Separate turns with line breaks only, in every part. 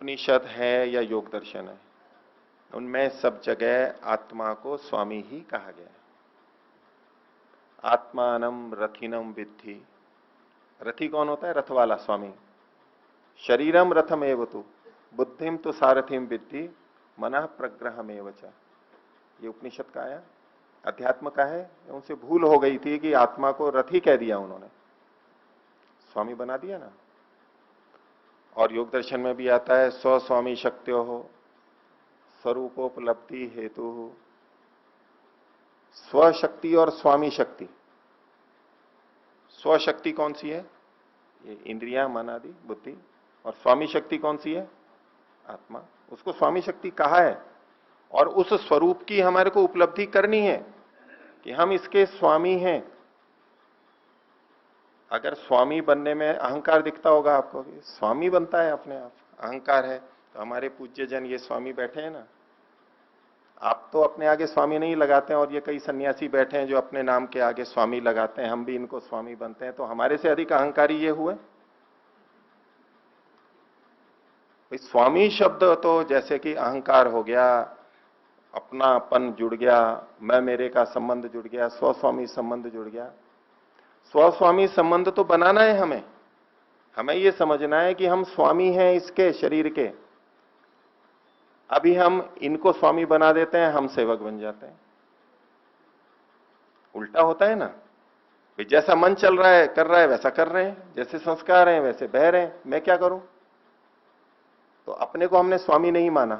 उपनिषद है या योग दर्शन है, उनमें सब जगह आत्मा को स्वामी ही कहा गया है। आत्मानम रथिनम विद्धि। रथी कौन होता है? रथ वाला स्वामी। शरीरम रथम एवतु बुद्धिम तो सारथिम विद्धि मनः प्रग्रहमेव च। ये उपनिषद का आया, अध्यात्म का है। उनसे भूल हो गई थी कि आत्मा को रथी कह दिया उन्होंने, स्वामी बना दिया ना। और योग दर्शन में भी आता है स्वस्वामी शक्त्यो हो स्वरूपोपलब्धि हेतु। स्वशक्ति और स्वामी शक्ति। स्वशक्ति कौन सी है? ये इंद्रियां, मन आदि, बुद्धि। और स्वामी शक्ति कौन सी है? आत्मा। उसको स्वामी शक्ति कहा है। और उस स्वरूप की हमारे को उपलब्धि करनी है कि हम इसके स्वामी हैं। अगर स्वामी बनने में अहंकार दिखता होगा आपको, स्वामी बनता है अपने आप, अहंकार है, तो हमारे पूज्य जन ये स्वामी बैठे हैं ना। आप तो अपने आगे स्वामी नहीं लगाते हैं, और ये कई सन्यासी बैठे हैं जो अपने नाम के आगे स्वामी लगाते हैं, हम भी इनको स्वामी बनते हैं, तो हमारे से अधिक अहंकारी ये हुए। स्वामी शब्द तो जैसे कि अहंकार हो गया, अपनापन जुड़ गया, मैं मेरे का संबंध जुड़ गया, स्वस्वामी संबंध जुड़ गया। स्वस्वामी संबंध तो बनाना है हमें। हमें यह समझना है कि हम स्वामी हैं इसके शरीर के। अभी हम इनको स्वामी बना देते हैं, हम सेवक बन जाते हैं। उल्टा होता है ना, जैसा मन चल रहा है, कर रहा है, वैसा कर रहे हैं, जैसे संस्कार हैं वैसे बह रहे हैं, मैं क्या करूं? तो अपने को हमने स्वामी नहीं माना।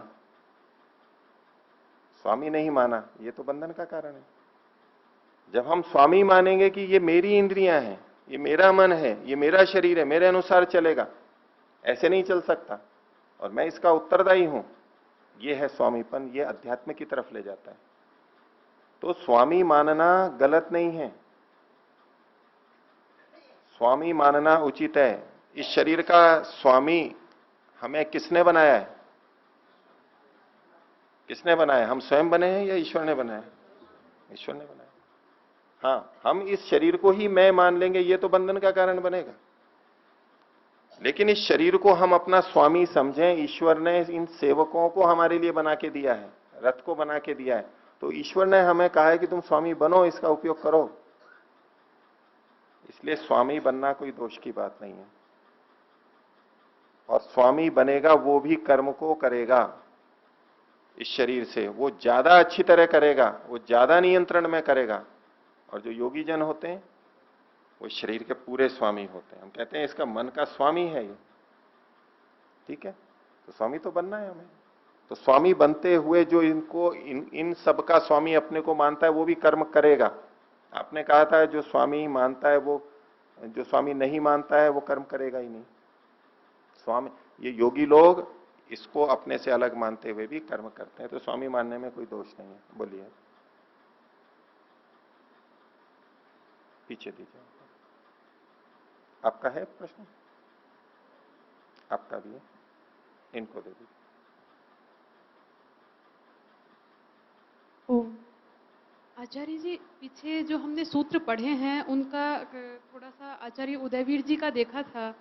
स्वामी नहीं माना, ये तो बंधन का कारण है। जब हम स्वामी मानेंगे कि ये मेरी इंद्रियां हैं, ये मेरा मन है, ये मेरा शरीर है, मेरे अनुसार चलेगा, ऐसे नहीं चल सकता, और मैं इसका उत्तरदायी हूं, ये है स्वामीपन। ये अध्यात्म की तरफ ले जाता है। तो स्वामी मानना गलत नहीं है, स्वामी मानना उचित है। इस शरीर का स्वामी हमें किसने बनाया है? किसने बनाया? हम स्वयं बने हैं या ईश्वर ने बनाया? ईश्वर ने बनाया। हाँ, हम इस शरीर को ही मैं मान लेंगे, ये तो बंधन का कारण बनेगा। लेकिन इस शरीर को हम अपना स्वामी समझें। ईश्वर ने इन सेवकों को हमारे लिए बना के दिया है, रथ को बना के दिया है, तो ईश्वर ने हमें कहा है कि तुम स्वामी बनो, इसका उपयोग करो। इसलिए स्वामी बनना कोई दोष की बात नहीं है। और स्वामी बनेगा वो भी कर्म को करेगा इस शरीर से, वो ज्यादा अच्छी तरह करेगा, वो ज्यादा नियंत्रण में करेगा। और जो योगी जन होते हैं वो शरीर के पूरे स्वामी होते हैं। हम कहते हैं इसका मन का स्वामी है ये, ठीक है, तो स्वामी तो बनना है हमें। तो स्वामी बनते हुए जो इनको इन सब का स्वामी अपने को मानता है, वो भी कर्म करेगा। आपने कहा था जो स्वामी मानता है वो, जो स्वामी नहीं मानता है वो कर्म करेगा ही नहीं। स्वामी, ये योगी लोग इसको अपने से अलग मानते हुए भी कर्म करते हैं, तो स्वामी मानने में कोई दोष नहीं है। बोलिए, पीछे दीजिए। आपका है प्रश्न? आपका भी है, इनको दे दीजिए।
आचार्य जी, पीछे जो हमने सूत्र पढ़े हैं उनका थोड़ा सा आचार्य उदयवीर जी का देखा था,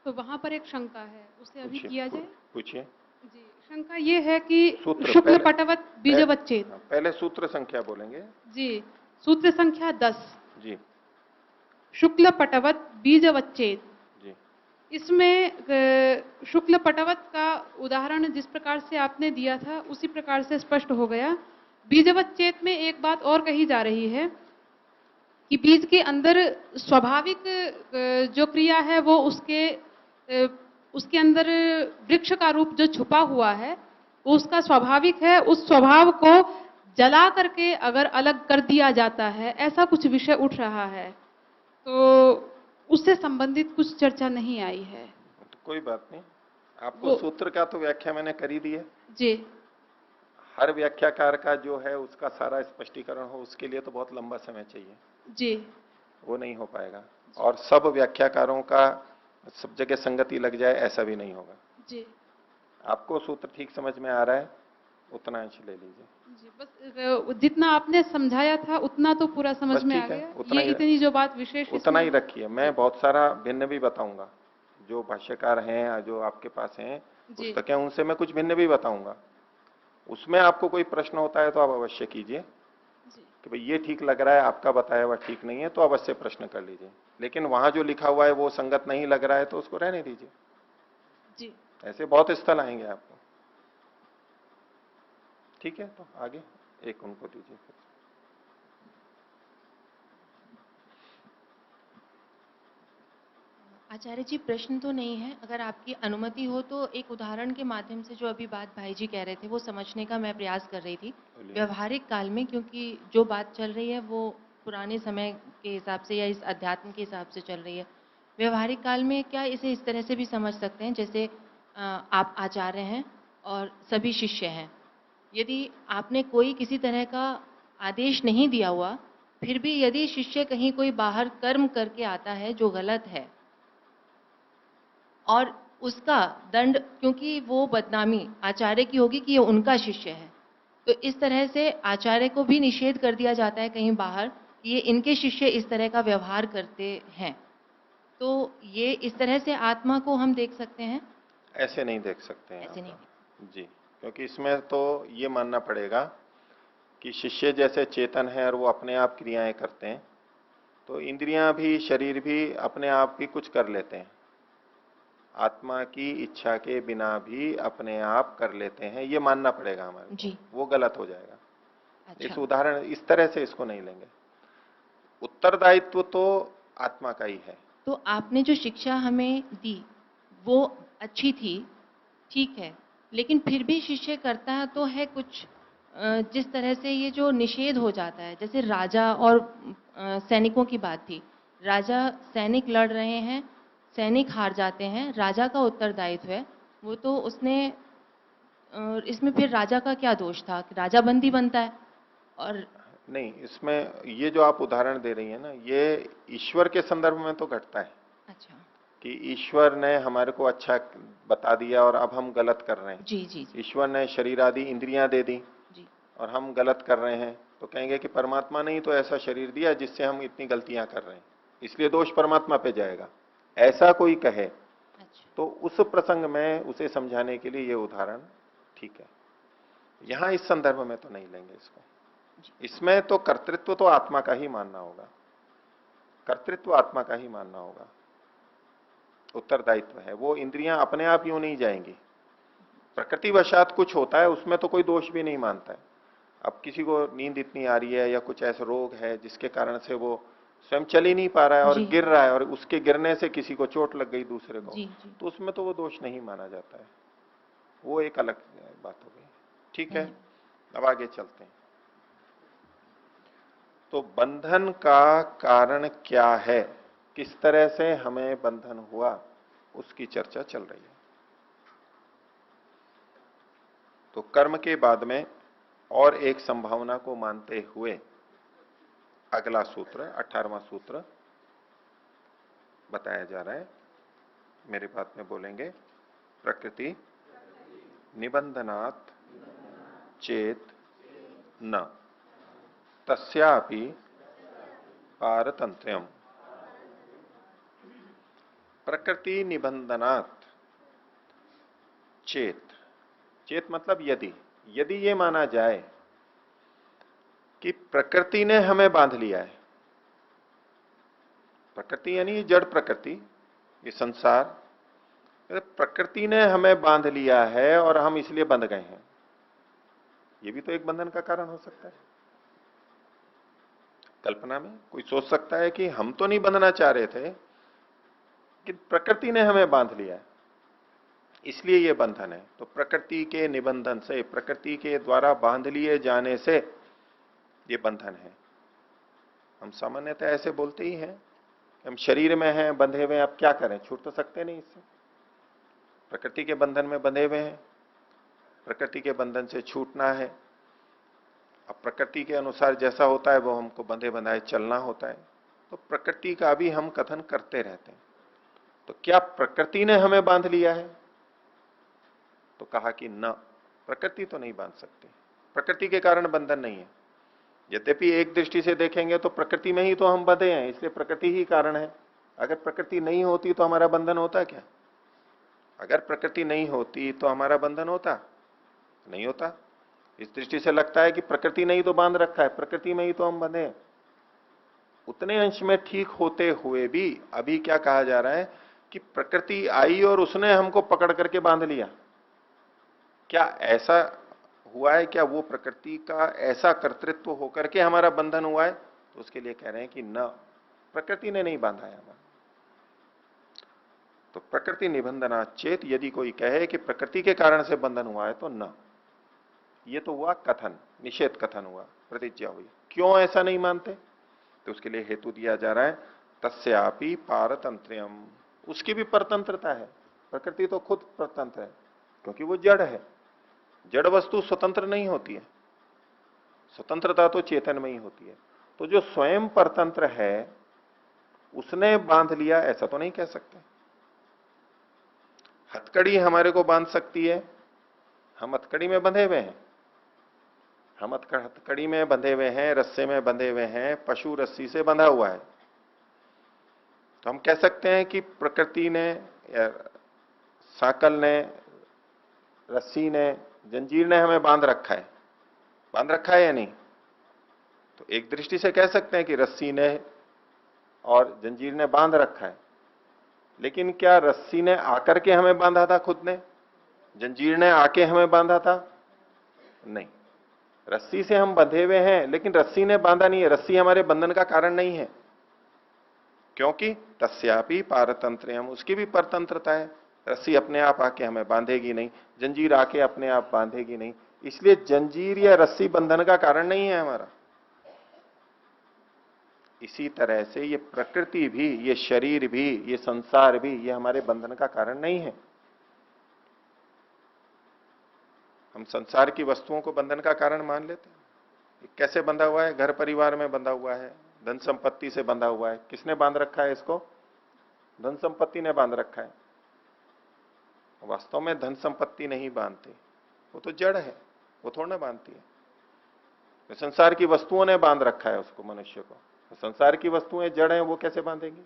तो वहां पर एक शंका है, उसे अभी किया जाए।
पूछिए
जी। शंका ये है कि शुक्ल पटवत बीजवच्चेद।
पहले सूत्र संख्या बोलेंगे
जी। सूत्र संख्या 10
जी।
शुक्ल पटवत बीजवच्चेद
जी।
इसमें शुक्ल पटवत का उदाहरण जिस प्रकार से आपने दिया था उसी प्रकार से स्पष्ट हो गया। बीजवच्चेद में एक बात और कही जा रही है कि बीज के अंदर स्वाभाविक जो क्रिया है वो उसके अंदर वृक्ष का रूप जो छुपा हुआ है वो उसका स्वाभाविक है। उस स्वभाव को जला करके अगर अलग कर दिया जाता है, ऐसा कुछ विषय उठ रहा है, तो उससे संबंधित कुछ चर्चा नहीं आई है।
तो कोई बात नहीं, आपको सूत्र का तो व्याख्या मैंने करी दी है
जी।
हर व्याख्याकार का जो है उसका सारा स्पष्टीकरण हो, उसके लिए तो बहुत लंबा समय चाहिए
जी,
वो नहीं हो पाएगा। और सब व्याख्याकारों का सब जगह संगति लग जाए ऐसा भी नहीं होगा
जी।
आपको सूत्र ठीक समझ में आ रहा है उतना अंश ले लीजिए
जी। बस जितना आपने समझाया था उतना तो पूरा समझ में आ गया। ये इतनी जो बात विशेष
उतना ही रखिए। मैं बहुत सारा भिन्न भी बताऊंगा, जो भाष्यकार हैं जो आपके पास हैं
जी
पुस्तकें उनसे मैं कुछ भिन्न भी बताऊंगा। उसमें आपको कोई प्रश्न होता है तो आप अवश्य कीजिए
जी
कि भाई ये ठीक लग रहा है, आपका बताया हुआ ठीक नहीं है, तो अवश्य प्रश्न कर लीजिए। लेकिन वहां जो लिखा हुआ है वो संगत नहीं लग रहा है तो उसको रहने दीजिए।
जी।
ऐसे बहुत स्थल आएंगे आपको। ठीक है, तो आगे एक उनको दीजिए फिर।
आचार्य जी, प्रश्न तो नहीं है, अगर आपकी अनुमति हो तो एक उदाहरण के माध्यम से जो अभी बात भाई जी कह रहे थे वो समझने का मैं प्रयास कर रही थी।
बोलिए।
व्यवहारिक काल में, क्योंकि जो बात चल रही है वो पुराने समय के हिसाब से या इस अध्यात्म के हिसाब से चल रही है। व्यवहारिक काल में क्या इसे इस तरह से भी समझ सकते हैं, जैसे आप आचार्य हैं और सभी शिष्य हैं। यदि आपने कोई किसी तरह का आदेश नहीं दिया हुआ, फिर भी यदि शिष्य कहीं कोई बाहर कर्म करके आता है जो गलत है, और उसका दंड, क्योंकि वो बदनामी आचार्य की होगी कि ये उनका शिष्य है, तो इस तरह से आचार्य को भी निषेध कर दिया जाता है कहीं बाहर कि ये इनके शिष्य इस तरह का व्यवहार करते हैं। तो ये इस तरह से आत्मा को हम देख सकते हैं?
ऐसे नहीं देख सकते हैं
ऐसे नहीं।
आप। जी, क्योंकि इसमें तो ये मानना पड़ेगा कि शिष्य जैसे चेतन है और वो अपने आप क्रियाएं करते हैं, तो इंद्रियां भी, शरीर भी अपने आप भी कुछ कर लेते हैं। आत्मा की इच्छा के बिना भी अपने आप कर लेते हैं, ये मानना पड़ेगा हमारे को।
जी।
वो गलत हो जाएगा। इस
अच्छा।
उदाहरण इस तरह से इसको नहीं लेंगे। उत्तरदायित्व तो आत्मा का ही है।
तो आपने जो शिक्षा हमें दी वो अच्छी थी, ठीक है, लेकिन फिर भी शिष्य करता तो है कुछ, जिस तरह से ये जो निषेध हो जाता है, जैसे राजा और सैनिकों की बात थी। राजा, सैनिक लड़ रहे हैं, सैनिक हार जाते हैं, राजा का उत्तरदायित्व है। वो तो उसने, इसमें फिर राजा का क्या दोष था कि राजा बंदी बनता है? और
नहीं, इसमें ये जो आप उदाहरण दे रही है ना, ये ईश्वर के संदर्भ में तो घटता है
अच्छा।
कि ईश्वर ने हमारे को अच्छा बता दिया और अब हम गलत कर रहे हैं।
जी जी जी।
ईश्वर ने शरीर आदि इंद्रियां दे दी
जी
और हम गलत कर रहे हैं, तो कहेंगे कि परमात्मा ने ही तो ऐसा शरीर दिया जिससे हम इतनी गलतियां कर रहे हैं, इसलिए दोष परमात्मा पे जाएगा। ऐसा कोई कहे
अच्छा।
तो उस प्रसंग में उसे समझाने के लिए ये उदाहरण ठीक है। यहां इस संदर्भ में तो नहीं लेंगे इसको।
जी।
इसमें तो कर्तृत्व तो आत्मा का ही मानना होगा। कर्तृत्व आत्मा का ही मानना होगा। उत्तरदायित्व है, वो इंद्रियां अपने आप यूं नहीं जाएंगी। प्रकृति वशात कुछ होता है, उसमें तो कोई दोष भी नहीं मानता है। अब किसी को नींद इतनी आ रही है या कुछ ऐसा रोग है जिसके कारण से वो स्वयं चल ही नहीं पा रहा है और
जी
गिर रहा है और उसके गिरने से किसी को चोट लग गई दूसरे को,
जी जी।
तो उसमें तो वो दोष नहीं माना जाता है। वो एक अलग बात हो गई। ठीक है,
धन्यवाद।
अब आगे चलते हैं। तो बंधन का कारण क्या है, किस तरह से हमें बंधन हुआ, उसकी चर्चा चल रही है। तो कर्म के बाद में और एक संभावना को मानते हुए अगला सूत्र, 18वां सूत्र बताया जा रहा है। मेरे बात में बोलेंगे, प्रकृति निबंधनात् चेत न तस्यापि पारतंत्र्यम। प्रकृति निबंधनात् चेत, चेत मतलब यदि, यदि ये माना जाए कि प्रकृति ने हमें बांध लिया है, प्रकृति यानी जड़ प्रकृति, ये संसार, प्रकृति ने हमें बांध लिया है और हम इसलिए बंध गए हैं, ये भी तो एक बंधन का कारण हो सकता है। कल्पना में कोई सोच सकता है कि हम तो नहीं बंधना चाह रहे थे कि प्रकृति ने हमें बांध लिया है, इसलिए ये बंधन है। तो प्रकृति के निबंधन से, प्रकृति के द्वारा बांध लिए जाने से ये बंधन है। हम सामान्यतः ऐसे बोलते ही हैं, हम शरीर में हैं, बंधे हुए हैं, अब क्या करें, छूट तो सकते नहीं इससे। प्रकृति के बंधन में बंधे हुए हैं, प्रकृति के बंधन से छूटना है। अब प्रकृति के अनुसार जैसा होता है वो हमको बंधे बंधाए चलना होता है। तो प्रकृति का भी हम कथन करते रहते हैं। तो क्या प्रकृति ने हमें बांध लिया है? तो कहा कि न, प्रकृति तो नहीं बांध सकती, प्रकृति के कारण बंधन नहीं है। यद्यपि एक दृष्टि से देखेंगे तो प्रकृति में ही तो हम बंधे हैं, इसलिए प्रकृति ही कारण है। अगर प्रकृति नहीं होती तो हमारा बंधन होता क्या? अगर प्रकृति नहीं होती तो हमारा बंधन होता? नहीं होता। इस दृष्टि से लगता है कि प्रकृति ने ही तो बांध रखा है, प्रकृति में ही तो हम बंधे हैं। उतने अंश में ठीक होते हुए भी अभी क्या कहा जा रहा है कि प्रकृति आई और उसने हमको पकड़ करके बांध लिया। क्या ऐसा हुआ है? क्या वो प्रकृति का ऐसा कर्तृत्व होकर के हमारा बंधन हुआ है? तो उसके लिए कह रहे हैं कि न, प्रकृति ने नहीं बांधा है हमारा। तो प्रकृति निबंधना चेत, यदि कोई कहे कि प्रकृति के कारण से बंधन हुआ है तो न, ये तो हुआ कथन, निषेध कथन हुआ, प्रतिज्ञा हुई। क्यों ऐसा नहीं मानते? तो उसके लिए हेतु दिया जा रहा है, तस्यापि पारतंत्र्यम, उसकी भी परतंत्रता है। प्रकृति तो खुद परतंत्र है क्योंकि वो जड़ है। जड़ वस्तु स्वतंत्र नहीं होती है, स्वतंत्रता तो चेतन में ही होती है। तो जो स्वयं परतंत्र है उसने बांध लिया ऐसा तो नहीं कह सकते। हथकड़ी हमारे को बांध सकती है, हम हथकड़ी में बंधे हुए हैं, हम हथकड़ी में बंधे हुए हैं, रस्से में बंधे हुए हैं, पशु रस्सी से बंधा हुआ है। तो हम कह सकते हैं कि प्रकृति ने या साकल ने, रस्सी ने, जंजीर ने हमें बांध रखा है। बांध रखा है या नहीं? तो एक दृष्टि से कह सकते हैं कि रस्सी ने और जंजीर ने बांध रखा है, लेकिन क्या रस्सी ने आकर के हमें बांधा था खुद ने? जंजीर ने आके हमें बांधा था? नहीं। रस्सी से हम बंधे हुए हैं लेकिन रस्सी ने बांधा नहीं है, रस्सी हमारे बंधन का कारण नहीं है। क्योंकि तस्यापि पारतंत्र्यम, उसकी भी परतंत्रता है। रस्सी अपने आप आके हमें बांधेगी नहीं, जंजीर आके अपने आप बांधेगी नहीं, इसलिए जंजीर या रस्सी बंधन का कारण नहीं है हमारा। इसी तरह से ये प्रकृति भी, ये शरीर भी, ये संसार भी, ये हमारे बंधन का कारण नहीं है। हम संसार की वस्तुओं को बंधन का कारण मान लेते हैं। कैसे बंधा हुआ है? घर परिवार में बंधा हुआ है, धन संपत्ति से बंधा हुआ है। किसने बांध रखा है इसको? धन संपत्ति ने बांध रखा है। वास्तव में धन संपत्ति नहीं बांधती, वो तो जड़ है, वो थोड़ा ना बांधती है। तो संसार की वस्तुओं ने बांध रखा है उसको, मनुष्य को। तो संसार की वस्तुएं जड़ हैं, वो कैसे बांधेंगी?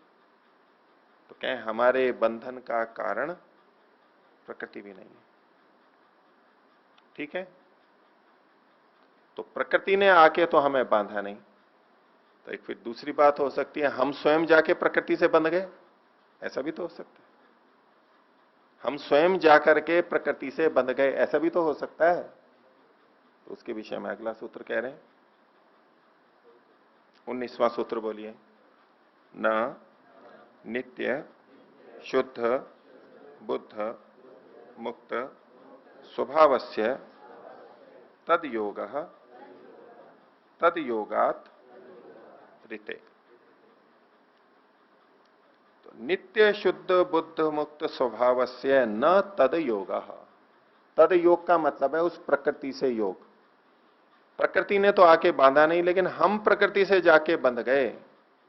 तो कहें हमारे बंधन का कारण प्रकृति भी नहीं है। ठीक है? तो प्रकृति ने आके तो हमें बांधा नहीं। तो एक फिर दूसरी बात हो सकती है, हम स्वयं जाके प्रकृति से बंध गए, ऐसा भी तो हो सकता है। हम स्वयं जाकर के प्रकृति से बंध गए, ऐसा भी तो हो सकता है। तो उसके विषय में अगला सूत्र कह रहे हैं, 19वां सूत्र बोलिए। न नित्य शुद्ध बुद्ध मुक्त स्वभावस्य तद योगः तद योगात् ऋते। तो नित्य शुद्ध बुद्ध मुक्त स्वभावस्य न तद योगः। तद योग का मतलब है उस प्रकृति से योग। प्रकृति ने तो आके बांधा नहीं, लेकिन हम प्रकृति से जाके बंध गए,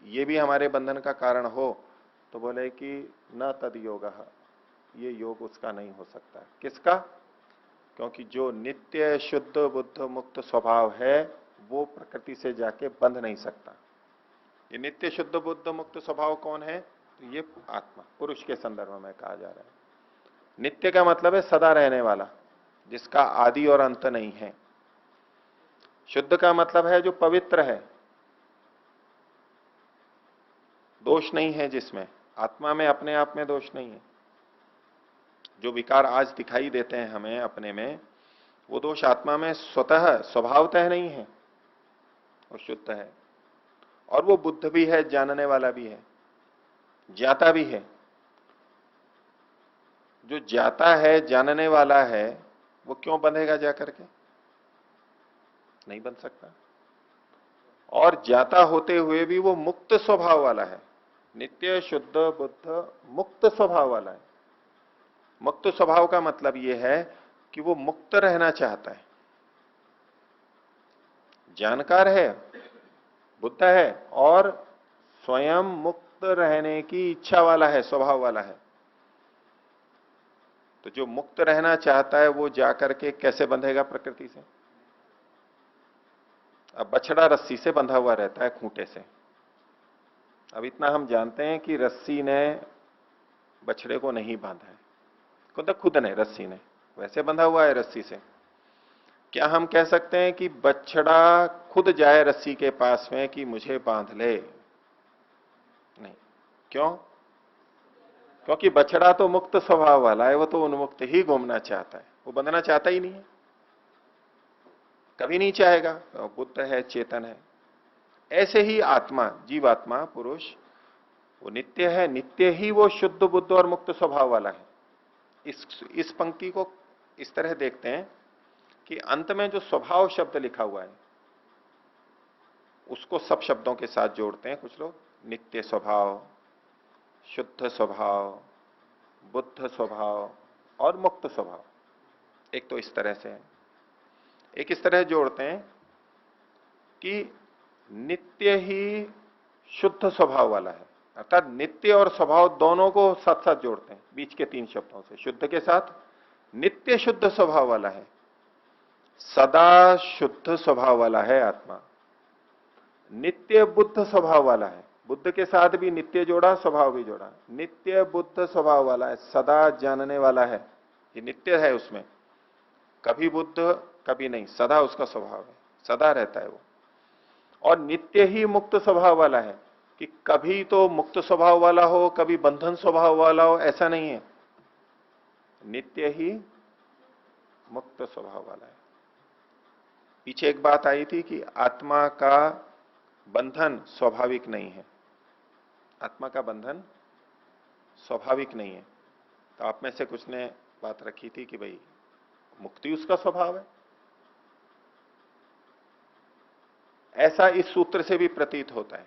ये भी हमारे बंधन का कारण हो। तो बोले कि न तद योगः, ये योग उसका नहीं हो सकता। किसका? क्योंकि जो नित्य शुद्ध बुद्ध मुक्त स्वभाव है वो प्रकृति से जाके बंध नहीं सकता। ये नित्य शुद्ध बुद्ध मुक्त स्वभाव कौन है? तो ये आत्मा, पुरुष के संदर्भ में कहा जा रहा है। नित्य का मतलब है सदा रहने वाला, जिसका आदि और अंत नहीं है। शुद्ध का मतलब है जो पवित्र है, दोष नहीं है जिसमें। आत्मा में अपने आप में दोष नहीं है। जो विकार आज दिखाई देते हैं हमें अपने में, वो दोष आत्मा में स्वतः स्वभावतः नहीं है, वो शुद्ध है। और वो बुद्ध भी है, जानने वाला भी है, ज्ञाता भी है। जो ज्ञाता है, जानने वाला है, वो क्यों बंधेगा जाकर के? नहीं बन सकता। और ज्ञाता होते हुए भी वो मुक्त स्वभाव वाला है। नित्य शुद्ध बुद्ध मुक्त स्वभाव वाला है। मुक्त स्वभाव का मतलब यह है कि वो मुक्त रहना चाहता है। जानकार है, बुद्ध है, और स्वयं मुक्त रहने की इच्छा वाला है, स्वभाव वाला है। तो जो मुक्त रहना चाहता है वो जाकर के कैसे बंधेगा प्रकृति से? अब बछड़ा रस्सी से बंधा हुआ रहता है, खूंटे से। अब इतना हम जानते हैं कि रस्सी ने बछड़े को नहीं बांधा है, खुद ने, रस्सी ने, वैसे बंधा हुआ है रस्सी से। क्या हम कह सकते हैं कि बछड़ा खुद जाए रस्सी के पास में कि मुझे बांध ले? नहीं। क्यों? क्योंकि बछड़ा तो मुक्त स्वभाव वाला है, वो तो उन्मुक्त ही घूमना चाहता है, वो बंधना चाहता ही नहीं है, कभी नहीं चाहेगा। बुद्ध है, चेतन है। ऐसे ही आत्मा, जीवात्मा, पुरुष, वो नित्य है, नित्य ही वो शुद्ध बुद्ध और मुक्त स्वभाव वाला है। इस पंक्ति को इस तरह देखते हैं कि अंत में जो स्वभाव शब्द लिखा हुआ है उसको सब शब्दों के साथ जोड़ते हैं कुछ लोग। नित्य स्वभाव, शुद्ध स्वभाव, बुद्ध स्वभाव और मुक्त स्वभाव। एक तो इस तरह से है, एक इस तरह जोड़ते हैं कि नित्य ही शुद्ध स्वभाव वाला है, अर्थात नित्य और स्वभाव दोनों को साथ साथ जोड़ते हैं बीच के 3 शब्दों से। शुद्ध के साथ नित्य शुद्ध स्वभाव वाला है, सदा शुद्ध स्वभाव वाला है आत्मा। नित्य बुद्ध स्वभाव वाला है, बुद्ध के साथ भी नित्य जोड़ा, स्वभाव भी जोड़ा। नित्य बुद्ध स्वभाव वाला है, सदा जानने वाला है, ये नित्य है, उसमें कभी बुद्ध कभी नहीं, सदा उसका स्वभाव है, सदा रहता है वो। और नित्य ही मुक्त स्वभाव वाला है कि कभी तो मुक्त स्वभाव वाला हो, कभी बंधन स्वभाव वाला हो, ऐसा नहीं है, नित्य ही मुक्त स्वभाव वाला है। पीछे एक बात आई थी कि आत्मा का बंधन स्वाभाविक नहीं है, आत्मा का बंधन स्वाभाविक नहीं है। तो आप में से कुछ ने बात रखी थी कि भाई मुक्ति उसका स्वभाव है, ऐसा इस सूत्र से भी प्रतीत होता है।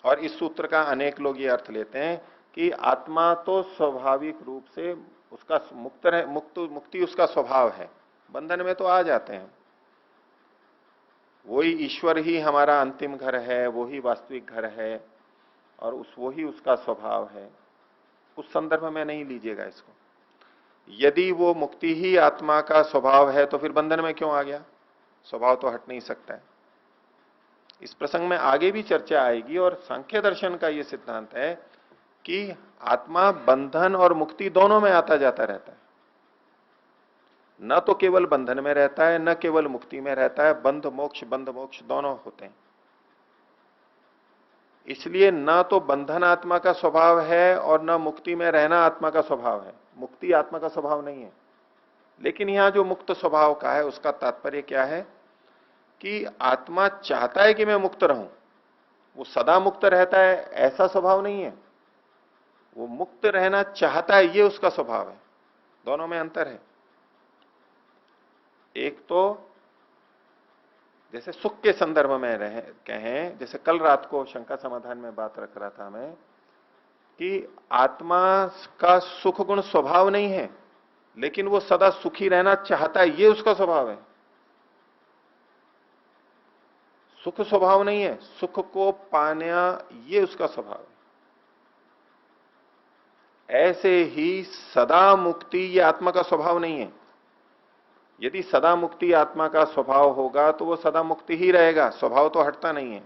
और इस सूत्र का अनेक लोग ये अर्थ लेते हैं कि आत्मा तो स्वाभाविक रूप से उसका मुक्ति उसका स्वभाव है, बंधन में तो आ जाते हैं, वही ईश्वर ही हमारा अंतिम घर है, वही वास्तविक घर है और वही उसका स्वभाव है। उस संदर्भ में नहीं लीजिएगा इसको। यदि वो मुक्ति ही आत्मा का स्वभाव है तो फिर बंधन में क्यों आ गया? स्वभाव तो हट नहीं सकता है। इस प्रसंग में आगे भी चर्चा आएगी और सांख्य दर्शन का यह सिद्धांत है कि आत्मा बंधन और मुक्ति दोनों में आता जाता रहता है, न तो केवल बंधन में रहता है, न केवल मुक्ति में रहता है, बंध मोक्ष दोनों होते हैं। इसलिए न तो बंधन आत्मा का स्वभाव है और न मुक्ति में रहना आत्मा का स्वभाव है, मुक्ति आत्मा का स्वभाव नहीं है। लेकिन यहां जो मुक्त स्वभाव का है उसका तात्पर्य क्या है कि आत्मा चाहता है कि मैं मुक्त रहूं, वो सदा मुक्त रहता है ऐसा स्वभाव नहीं है, वो मुक्त रहना चाहता है, ये उसका स्वभाव है। दोनों में अंतर है। एक तो जैसे सुख के संदर्भ में कहें, जैसे कल रात को शंका समाधान में बात रख रहा था मैं कि आत्मा का सुख गुण स्वभाव नहीं है, लेकिन वो सदा सुखी रहना चाहता है, ये उसका स्वभाव है। सुख स्वभाव नहीं है, सुख को पाना ये उसका स्वभाव है। ऐसे ही सदा मुक्ति ये आत्मा का स्वभाव नहीं है। यदि सदा मुक्ति आत्मा का स्वभाव होगा तो वो सदा मुक्ति ही रहेगा, स्वभाव तो हटता नहीं है।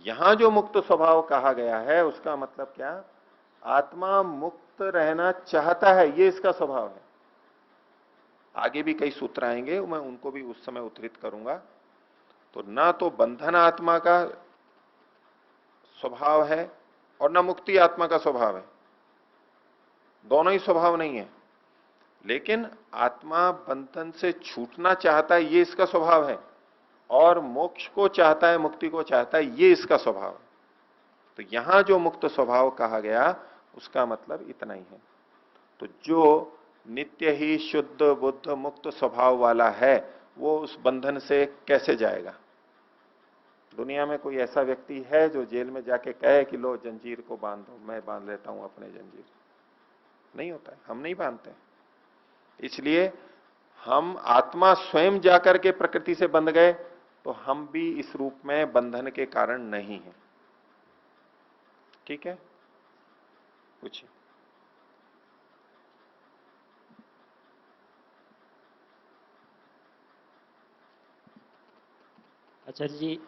यहां जो मुक्त स्वभाव कहा गया है उसका मतलब क्या? आत्मा मुक्त रहना चाहता है, ये इसका स्वभाव है। आगे भी कई सूत्र आएंगे, मैं उनको भी उस समय उद्धृत करूंगा। तो ना तो बंधन आत्मा का स्वभाव है और ना मुक्ति आत्मा का स्वभाव है, दोनों ही स्वभाव नहीं है। लेकिन आत्मा बंधन से छूटना चाहता है, ये इसका स्वभाव है, और मोक्ष को चाहता है, मुक्ति को चाहता है, ये इसका स्वभाव है। तो यहां जो मुक्त स्वभाव कहा गया उसका मतलब इतना ही है। तो जो नित्य ही शुद्ध बुद्ध मुक्त स्वभाव वाला है वो उस बंधन से कैसे जाएगा? दुनिया में कोई ऐसा व्यक्ति है जो जेल में जाके कहे कि लो जंजीर को बांध दो, मैं बांध लेता हूं अपने जंजीर? नहीं होता है, हम नहीं बांधते। इसलिए हम आत्मा स्वयं जाकर के प्रकृति से बंध गए तो हम भी इस रूप में बंधन के कारण नहीं है। ठीक है, पूछिए।
आचार्य जी,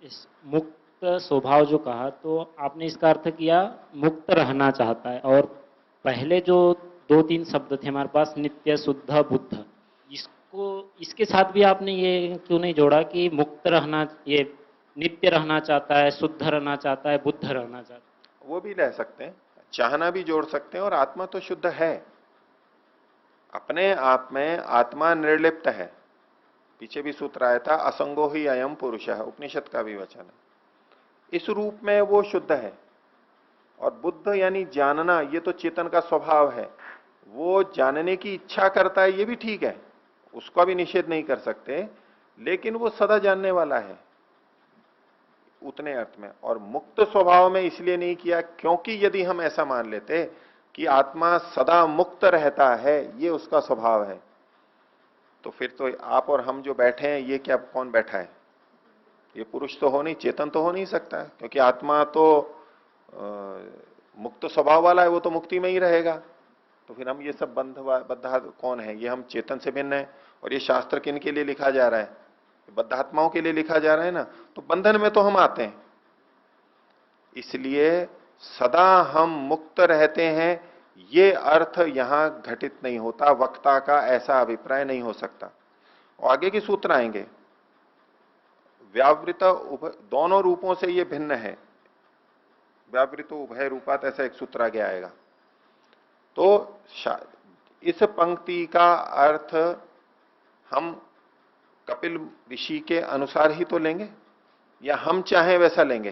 इस मुक्त स्वभाव जो कहा तो आपने इसका अर्थ किया मुक्त रहना चाहता है, और पहले जो दो तीन शब्द थे हमारे पास, नित्य, शुद्ध, बुद्ध, इसको इसके साथ भी आपने ये क्यों नहीं जोड़ा कि मुक्त रहना, ये नित्य रहना चाहता है, शुद्ध रहना चाहता है, बुद्ध रहना चाहता है?
वो भी ले सकते हैं, चाहना भी जोड़ सकते हैं। और आत्मा तो शुद्ध है, अपने आप में आत्मा निर्लिप्त है। पीछे भी सूत्र आया था, असंगो ही अयम पुरुष है, उपनिषद का भी वचन है। इस रूप में वो शुद्ध है। और बुद्ध यानी जानना, ये तो चेतन का स्वभाव है, वो जानने की इच्छा करता है, ये भी ठीक है, उसका भी निषेध नहीं कर सकते, लेकिन वो सदा जानने वाला है उतने अर्थ में। और मुक्त स्वभाव में इसलिए नहीं किया क्योंकि यदि हम ऐसा मान लेते कि आत्मा सदा मुक्त रहता है, ये उसका स्वभाव है, तो फिर तो आप और हम जो बैठे हैं, ये क्या, कौन बैठा है? ये पुरुष तो हो नहीं, चेतन तो हो नहीं सकता है, क्योंकि आत्मा तो मुक्त स्वभाव वाला है, वो तो मुक्ति में ही रहेगा। तो फिर हम ये सब बद्धा कौन है? ये हम चेतन से भिन्न है। और ये शास्त्र किन के लिए लिखा जा रहा है? बद्धात्माओं के लिए लिखा जा रहा है ना, तो बंधन में तो हम आते हैं। इसलिए सदा हम मुक्त रहते हैं, ये अर्थ यहां घटित नहीं होता, वक्ता का ऐसा अभिप्राय नहीं हो सकता। और आगे की सूत्र आएंगे, व्यावृत दोनों रूपों से ये भिन्न है, व्यावृत उभय रूपात, ऐसा एक सूत्र आगे आएगा। तो इस पंक्ति का अर्थ हम कपिल ऋषि के अनुसार ही तो लेंगे, या हम चाहें वैसा लेंगे?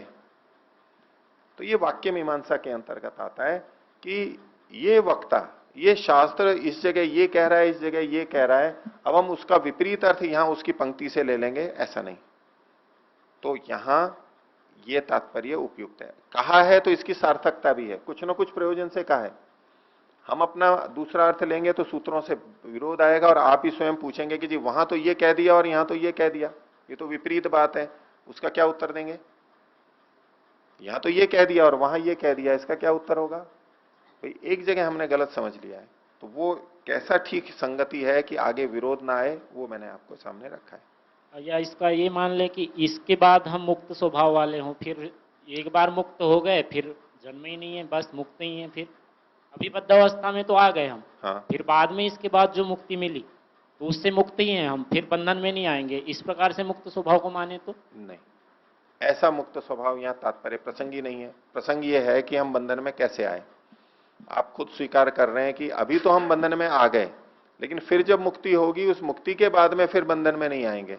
तो ये वाक्य मीमांसा के अंतर्गत आता है कि ये वक्ता, ये शास्त्र इस जगह ये कह रहा है, इस जगह ये कह रहा है, अब हम उसका विपरीत अर्थ यहां उसकी पंक्ति से ले लेंगे, ऐसा नहीं। तो यहां ये तात्पर्य उपयुक्त है, कहा है तो इसकी सार्थकता भी है, कुछ ना कुछ प्रयोजन से कहा है। हम अपना दूसरा अर्थ लेंगे तो सूत्रों से विरोध आएगा, और आप ही स्वयं पूछेंगे कि जी वहां तो ये कह दिया और यहां तो ये कह दिया, ये तो विपरीत बात है, उसका क्या उत्तर देंगे? यहां तो ये कह दिया और वहां ये कह दिया, इसका क्या उत्तर होगा? भाई एक जगह हमने गलत समझ लिया है, तो वो कैसा ठीक संगति है कि आगे विरोध ना आए, वो मैंने आपको सामने रखा है।
या इसका ये मान ले कि इसके बाद हम मुक्त स्वभाव वाले हों, फिर एक बार मुक्त हो गए फिर जन्म ही नहीं है, बस मुक्त ही है, फिर अभी बद्धावस्था में तो आ गए हम,
हाँ,
फिर बाद में इसके बाद जो मुक्ति मिली तो उससे मुक्त ही हैं हम, फिर बंधन में नहीं आएंगे, इस प्रकार से मुक्त स्वभाव को माने तो?
नहीं, ऐसा मुक्त स्वभाव यहां तात्पर्य प्रसंग ही नहीं है। प्रसंग ये है कि हम बंधन में कैसे आए। आप खुद स्वीकार कर रहे हैं कि अभी तो हम बंधन में आ गए, लेकिन फिर जब मुक्ति होगी, उस मुक्ति के बाद में फिर बंधन में नहीं आएंगे।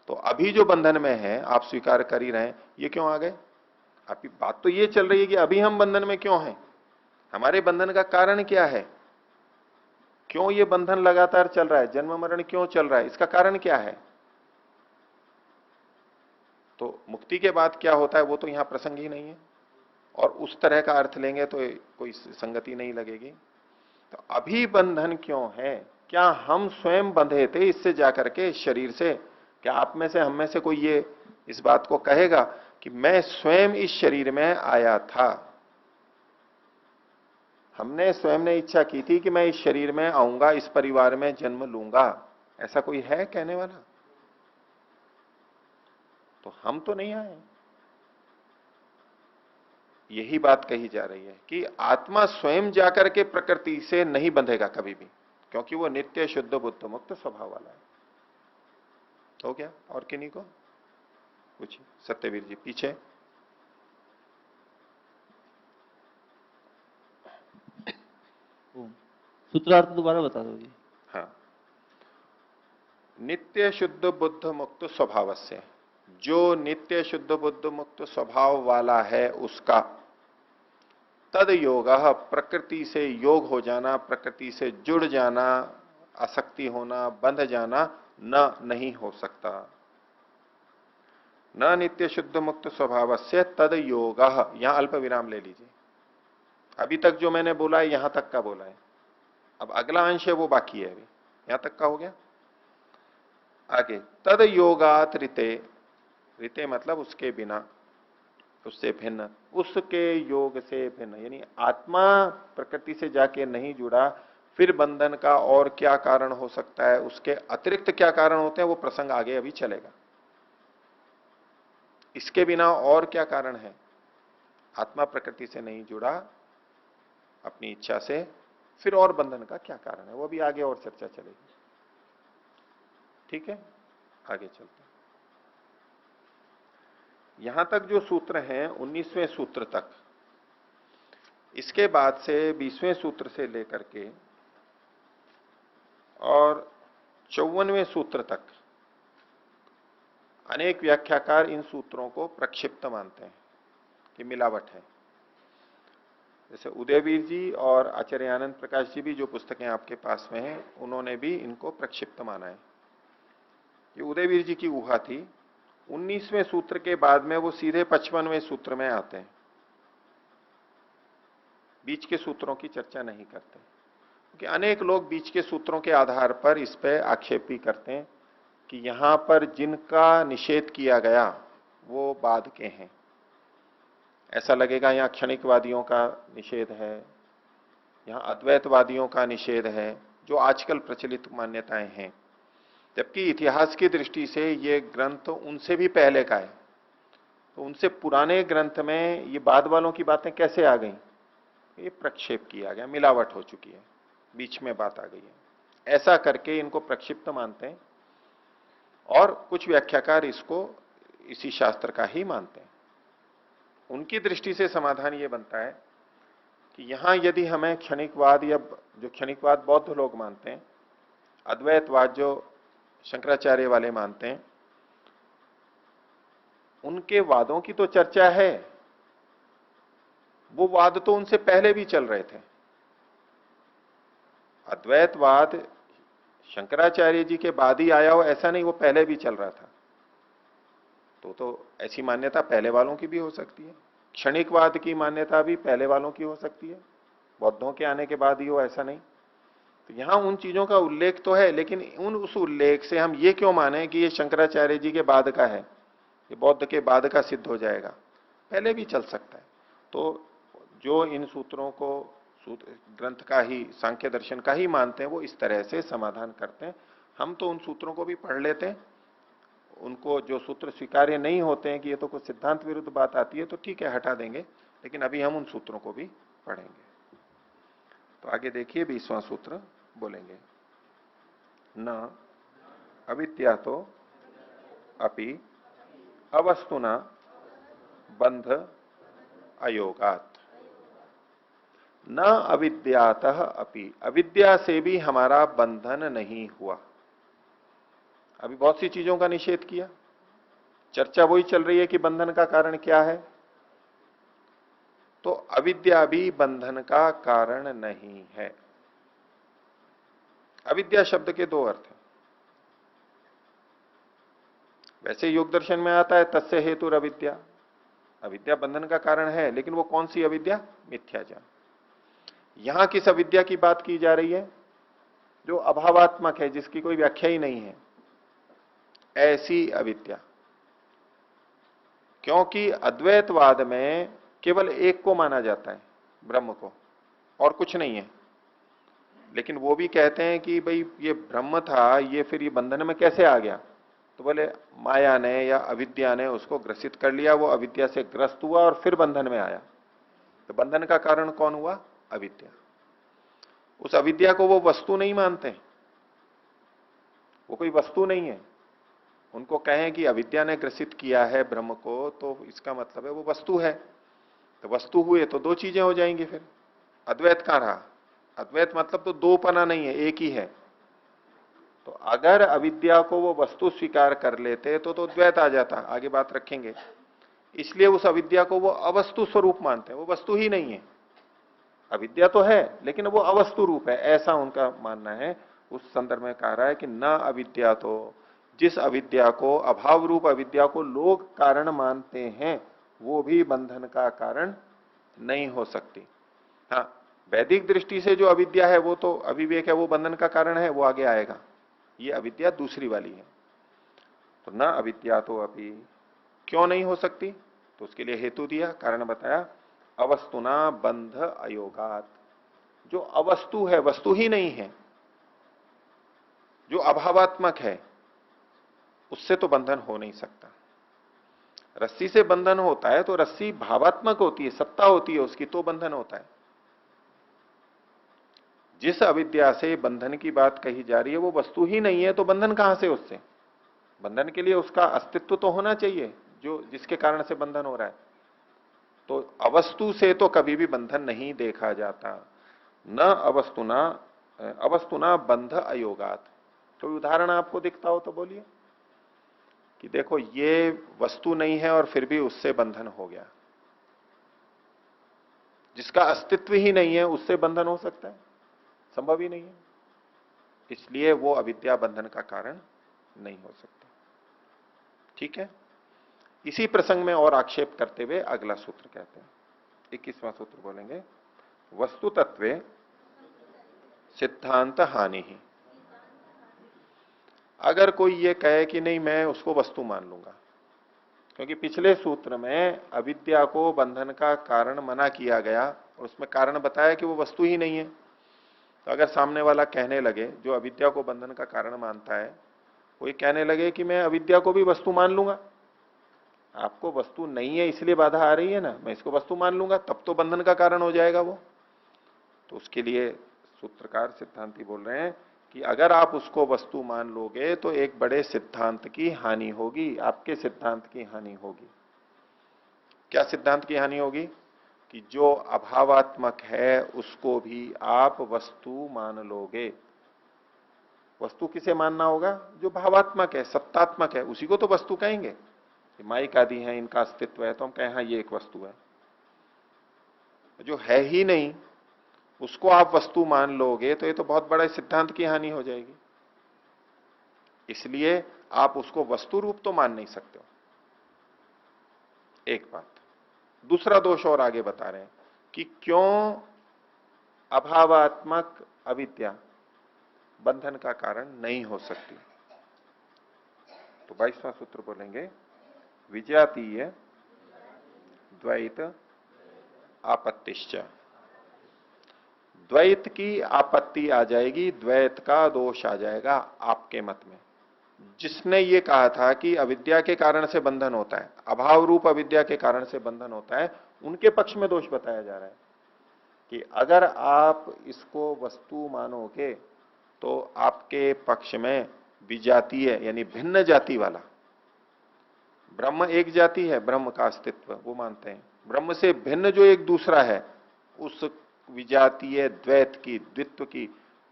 तो अभी जो बंधन में है, आप स्वीकार कर ही रहे हैं, ये क्यों आ गए? आपकी बात तो ये चल रही है कि अभी हम बंधन में क्यों हैं, हमारे बंधन का कारण क्या है, क्यों ये बंधन लगातार चल रहा है, जन्म मरण क्यों चल रहा है, इसका कारण क्या है। तो मुक्ति के बाद क्या होता है वो तो यहां प्रसंग ही नहीं है, और उस तरह का अर्थ लेंगे तो कोई संगति नहीं लगेगी। तो अभी बंधन क्यों है? क्या हम स्वयं बंधे थे इससे जाकर के, इस शरीर से? क्या आप में से, हम में से कोई ये इस बात को कहेगा कि मैं स्वयं इस शरीर में आया था, हमने स्वयं ने इच्छा की थी कि मैं इस शरीर में आऊंगा, इस परिवार में जन्म लूंगा, ऐसा कोई है कहने वाला? तो हम तो नहीं आए। यही बात कही जा रही है कि आत्मा स्वयं जाकर के प्रकृति से नहीं बंधेगा कभी भी, क्योंकि वो नित्य शुद्ध बुद्ध मुक्त स्वभाव वाला है। हो गया? और किन्हीं को पूछिए, सत्यवीर जी पीछे।
सूत्रार्थ दोबारा बता दो जी।
हाँ, नित्य शुद्ध बुद्ध मुक्त स्वभाव से, जो नित्य शुद्ध बुद्ध मुक्त स्वभाव वाला है उसका तद योग, प्रकृति से योग हो जाना, प्रकृति से जुड़ जाना, आसक्ति होना, बंध जाना न नहीं हो सकता। न नित्य शुद्ध मुक्त स्वभाव से तद योग, यहां अल्प विराम ले लीजिए। अभी तक जो मैंने बोला है यहां तक का बोला है, अब अगला अंश है वो बाकी है, अभी यहां तक का हो गया। आगे तद योगात ऋते, ऋते मतलब उसके बिना, उससे भिन्न, उसके योग से भिन्न, यानी आत्मा प्रकृति से जाके नहीं जुड़ा, फिर बंधन का और क्या कारण हो सकता है, उसके अतिरिक्त क्या कारण होते हैं, वो प्रसंग आगे अभी चलेगा। इसके बिना और क्या कारण है? आत्मा प्रकृति से नहीं जुड़ा, अपनी इच्छा से, फिर और बंधन का क्या कारण है, वो भी आगे और चर्चा चलेगी। ठीक है, आगे चलते हैं। यहां तक जो सूत्र हैं 19वें सूत्र तक, इसके बाद से 20वें सूत्र से लेकर के और 54वें सूत्र तक अनेक व्याख्याकार इन सूत्रों को प्रक्षिप्त मानते हैं कि मिलावट है। जैसे उदयवीर जी और आचार्य आनंद प्रकाश जी भी, जो पुस्तकें आपके पास में हैं, उन्होंने भी इनको प्रक्षिप्त माना है। ये उदयवीर जी की ऊहा थी। 19वें सूत्र के बाद में वो सीधे 55वें सूत्र में आते हैं, बीच के सूत्रों की चर्चा नहीं करते, क्योंकि अनेक लोग बीच के सूत्रों के आधार पर इस पे आक्षेप भी करते हैं कि यहां पर जिनका निषेध किया गया वो बाद के हैं। ऐसा लगेगा यहां क्षणिकवादियों का निषेध है, यहां अद्वैतवादियों का निषेध है, जो आजकल प्रचलित मान्यताएं हैं, जबकि इतिहास की दृष्टि से ये ग्रंथ उनसे भी पहले का है। तो उनसे पुराने ग्रंथ में ये बाद वालों की बातें कैसे आ गई? ये प्रक्षेप किया गया, मिलावट हो चुकी है, बीच में बात आ गई है। ऐसा करके इनको प्रक्षिप्त मानते हैं और कुछ व्याख्याकार इसको इसी शास्त्र का ही मानते हैं। उनकी दृष्टि से समाधान ये बनता है कि यहां यदि हमें क्षणिकवाद, या जो क्षणिकवाद बौद्ध लोग मानते हैं, अद्वैतवाद जो शंकराचार्य वाले मानते हैं, उनके वादों की तो चर्चा है, वो वाद तो उनसे पहले भी चल रहे थे। अद्वैतवाद शंकराचार्य जी के बाद ही आया हो ऐसा नहीं, वो पहले भी चल रहा था। तो ऐसी मान्यता पहले वालों की भी हो सकती है, क्षणिकवाद की मान्यता भी पहले वालों की हो सकती है, बौद्धों के आने के बाद ही हो ऐसा नहीं। तो यहां उन चीजों का उल्लेख तो है, लेकिन उस उल्लेख से हम ये क्यों माने कि ये शंकराचार्य जी के बाद का है, ये बौद्ध के बाद का सिद्ध हो जाएगा? पहले भी चल सकता है। तो जो इन सूत्रों को ग्रंथ का ही, सांख्य दर्शन का ही मानते हैं, वो इस तरह से समाधान करते हैं। हम तो उन सूत्रों को भी पढ़ लेते हैं, उनको जो सूत्र स्वीकार्य नहीं होते हैं कि ये तो कुछ सिद्धांत विरुद्ध बात आती है, तो ठीक है हटा देंगे, लेकिन अभी हम उन सूत्रों को भी पढ़ेंगे। तो आगे देखिए 20वां सूत्र बोलेंगे, न अविद्या तो अपि अवस्तुना बंध अयोगात। न अविद्यातः अपि, अविद्या से भी हमारा बंधन नहीं हुआ। अभी बहुत सी चीजों का निषेध किया, चर्चा वही चल रही है कि बंधन का कारण क्या है। तो अविद्या भी बंधन का कारण नहीं है। अविद्या शब्द के दो अर्थ हैं। वैसे योग दर्शन में आता है तस्य हेतु अविद्या, अविद्या बंधन का कारण है, लेकिन वो कौन सी अविद्या? मिथ्याज्ञान। यहां किस अविद्या की बात की जा रही है? जो अभावात्मक है, जिसकी कोई व्याख्या ही नहीं है, ऐसी अविद्या। क्योंकि अद्वैतवाद में केवल एक को माना जाता है, ब्रह्म को, और कुछ नहीं है। लेकिन वो भी कहते हैं कि भाई ये ब्रह्म था, ये फिर ये बंधन में कैसे आ गया? तो बोले माया ने या अविद्या ने उसको ग्रसित कर लिया, वो अविद्या से ग्रस्त हुआ और फिर बंधन में आया। तो बंधन का कारण कौन हुआ? अविद्या। उस अविद्या को वो वस्तु नहीं मानते, वो कोई वस्तु नहीं है। उनको कहें कि अविद्या ने ग्रसित किया है ब्रह्म को, तो इसका मतलब है वो वस्तु है। तो वस्तु हुए तो दो चीजें हो जाएंगी, फिर अद्वैत कहां रहा? अद्वैत मतलब तो दो पना नहीं है, एक ही है। तो अगर अविद्या को वो वस्तु स्वीकार कर लेते तो द्वैत आ जाता, आगे बात रखेंगे। इसलिए उस अविद्या को वो अवस्तु स्वरूप मानते हैं, वो वस्तु ही नहीं है। अविद्या तो है लेकिन वो अवस्तु रूप है, ऐसा उनका मानना है। उस संदर्भ में कह रहा है कि न अविद्या तो, जिस अविद्या को, अभाव रूप अविद्या को लोग कारण मानते हैं, वो भी बंधन का कारण नहीं हो सकती। हाँ, वैदिक दृष्टि से जो अविद्या है वो तो अविवेक है, वो बंधन का कारण है, वो आगे आएगा। ये अविद्या दूसरी वाली है। तो न अविद्या तो अभी क्यों नहीं हो सकती? तो उसके लिए हेतु दिया, कारण बताया, अवस्तुना बंध अयोगात। जो अवस्तु है, वस्तु ही नहीं है, जो अभावात्मक है, उससे तो बंधन हो नहीं सकता। रस्सी से बंधन होता है तो रस्सी भावात्मक होती है, सत्ता होती है उसकी, तो बंधन होता है। जिस अविद्या से बंधन की बात कही जा रही है वो वस्तु ही नहीं है, तो बंधन कहां से उससे? बंधन के लिए उसका अस्तित्व तो होना चाहिए, जो जिसके कारण से बंधन हो रहा है। तो अवस्तु से तो कभी भी बंधन नहीं देखा जाता। न अवस्तुना, अवस्तुना बंध अयोगात। कोई उदाहरण आपको दिखता हो तो बोलिए कि देखो ये वस्तु नहीं है और फिर भी उससे बंधन हो गया। जिसका अस्तित्व ही नहीं है उससे बंधन हो सकता है? संभव ही नहीं है। इसलिए वो अविद्या बंधन का कारण नहीं हो सकता। ठीक है। इसी प्रसंग में और आक्षेप करते हुए अगला सूत्र कहते हैं, 21वां सूत्र बोलेंगे, वस्तु तत्वे सिद्धांत हानि ही। अगर कोई ये कहे कि नहीं मैं उसको वस्तु मान लूंगा, क्योंकि पिछले सूत्र में अविद्या को बंधन का कारण मना किया गया और उसमें कारण बताया कि वो वस्तु ही नहीं है। तो अगर सामने वाला कहने लगे, जो अविद्या को बंधन का कारण मानता है, वो ये कहने लगे कि मैं अविद्या को भी वस्तु मान लूंगा, आपको वस्तु नहीं है इसलिए बाधा आ रही है ना, मैं इसको वस्तु मान लूंगा, तब तो बंधन का कारण हो जाएगा वो। तो उसके लिए सूत्रकार सिद्धांती बोल रहे हैं कि अगर आप उसको वस्तु मान लोगे तो एक बड़े सिद्धांत की हानि होगी, आपके सिद्धांत की हानि होगी। क्या सिद्धांत की हानि होगी? कि जो अभावात्मक है उसको भी आप वस्तु मान लोगे। वस्तु किसे मानना होगा? जो भावात्मक है, सत्तात्मक है, उसी को तो वस्तु कहेंगे। माइक आदि है, इनका अस्तित्व है, तो हम कहें हाँ ये एक वस्तु है। जो है ही नहीं उसको आप वस्तु मान लोगे तो ये तो बहुत बड़ा सिद्धांत की हानि हो जाएगी। इसलिए आप उसको वस्तु रूप तो मान नहीं सकते हो, एक बात। दूसरा दोष और आगे बता रहे हैं कि क्यों अभावात्मक अविद्या बंधन का कारण नहीं हो सकती। तो 22वां सूत्र बोलेंगे, विजातीय द्वैत आपत्तिश्च। द्वैत की आपत्ति आ जाएगी, द्वैत का दोष आ जाएगा आपके मत में। जिसने ये कहा था कि अविद्या के कारण से बंधन होता है, अभाव रूप अविद्या के कारण से बंधन होता है, उनके पक्ष में दोष बताया जा रहा है कि अगर आप इसको वस्तु मानोगे तो आपके पक्ष में विजातीय यानी भिन्न जाति वाला, ब्रह्म एक जाति है, ब्रह्म का अस्तित्व वो मानते हैं, ब्रह्म से भिन्न जो एक दूसरा है, उस विजातीय द्वैत की, द्वित्व की,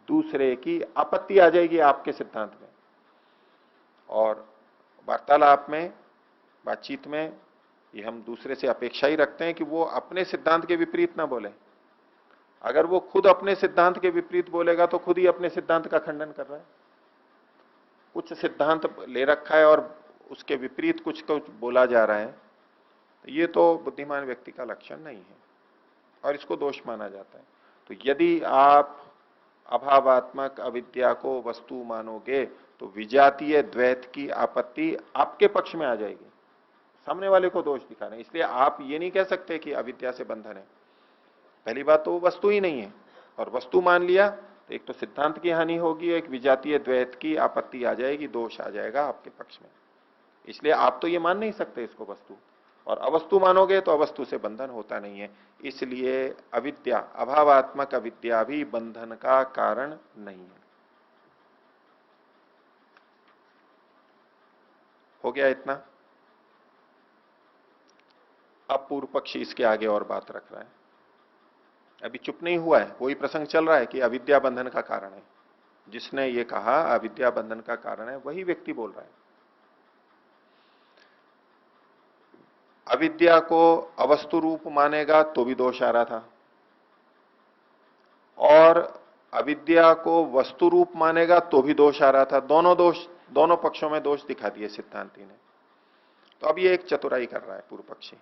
दूसरे की आपत्ति आ जाएगी आपके सिद्धांत में। और वार्तालाप में, बातचीत में, ये हम दूसरे से अपेक्षा ही रखते हैं कि वो अपने सिद्धांत के विपरीत ना बोले। अगर वो खुद अपने सिद्धांत के विपरीत बोलेगा तो खुद ही अपने सिद्धांत का खंडन कर रहा है। कुछ सिद्धांत ले रखा है और उसके विपरीत कुछ बोला जा रहा है, तो ये तो बुद्धिमान व्यक्ति का लक्षण नहीं है और इसको दोष माना जाता है। तो यदि आप अभावात्मक अविद्या को वस्तु मानोगे तो विजातीय द्वैत की आपत्ति आपके पक्ष में आ जाएगी, सामने वाले को दोष दिखा रहे हैं। इसलिए आप ये नहीं कह सकते कि अविद्या से बंधन है। पहली बात तो वो वस्तु ही नहीं है, और वस्तु मान लिया तो एक तो सिद्धांत की हानि होगी, एक विजातीय द्वैत की आपत्ति आ जाएगी, दोष आ जाएगा आपके पक्ष में। इसलिए आप तो ये मान नहीं सकते इसको वस्तु, और अवस्तु मानोगे तो अवस्तु से बंधन होता नहीं है। इसलिए अविद्या, अभावात्मक अविद्या भी बंधन का कारण नहीं है। हो गया इतना। अब पूर्व पक्षी इसके आगे और बात रख रहा है, अभी चुप नहीं हुआ है, वही प्रसंग चल रहा है कि अविद्या बंधन का कारण है। जिसने ये कहा अविद्या बंधन का कारण है, वही व्यक्ति बोल रहा है। अविद्या को अवस्तु रूप मानेगा तो भी दोष आ रहा था, और अविद्या को वस्तु रूप मानेगा तो भी दोष आ रहा था। दोनों पक्षों में दोष दिखा दिए सिद्धांती ने। तो अब ये एक चतुराई कर रहा है पूर्व पक्षी।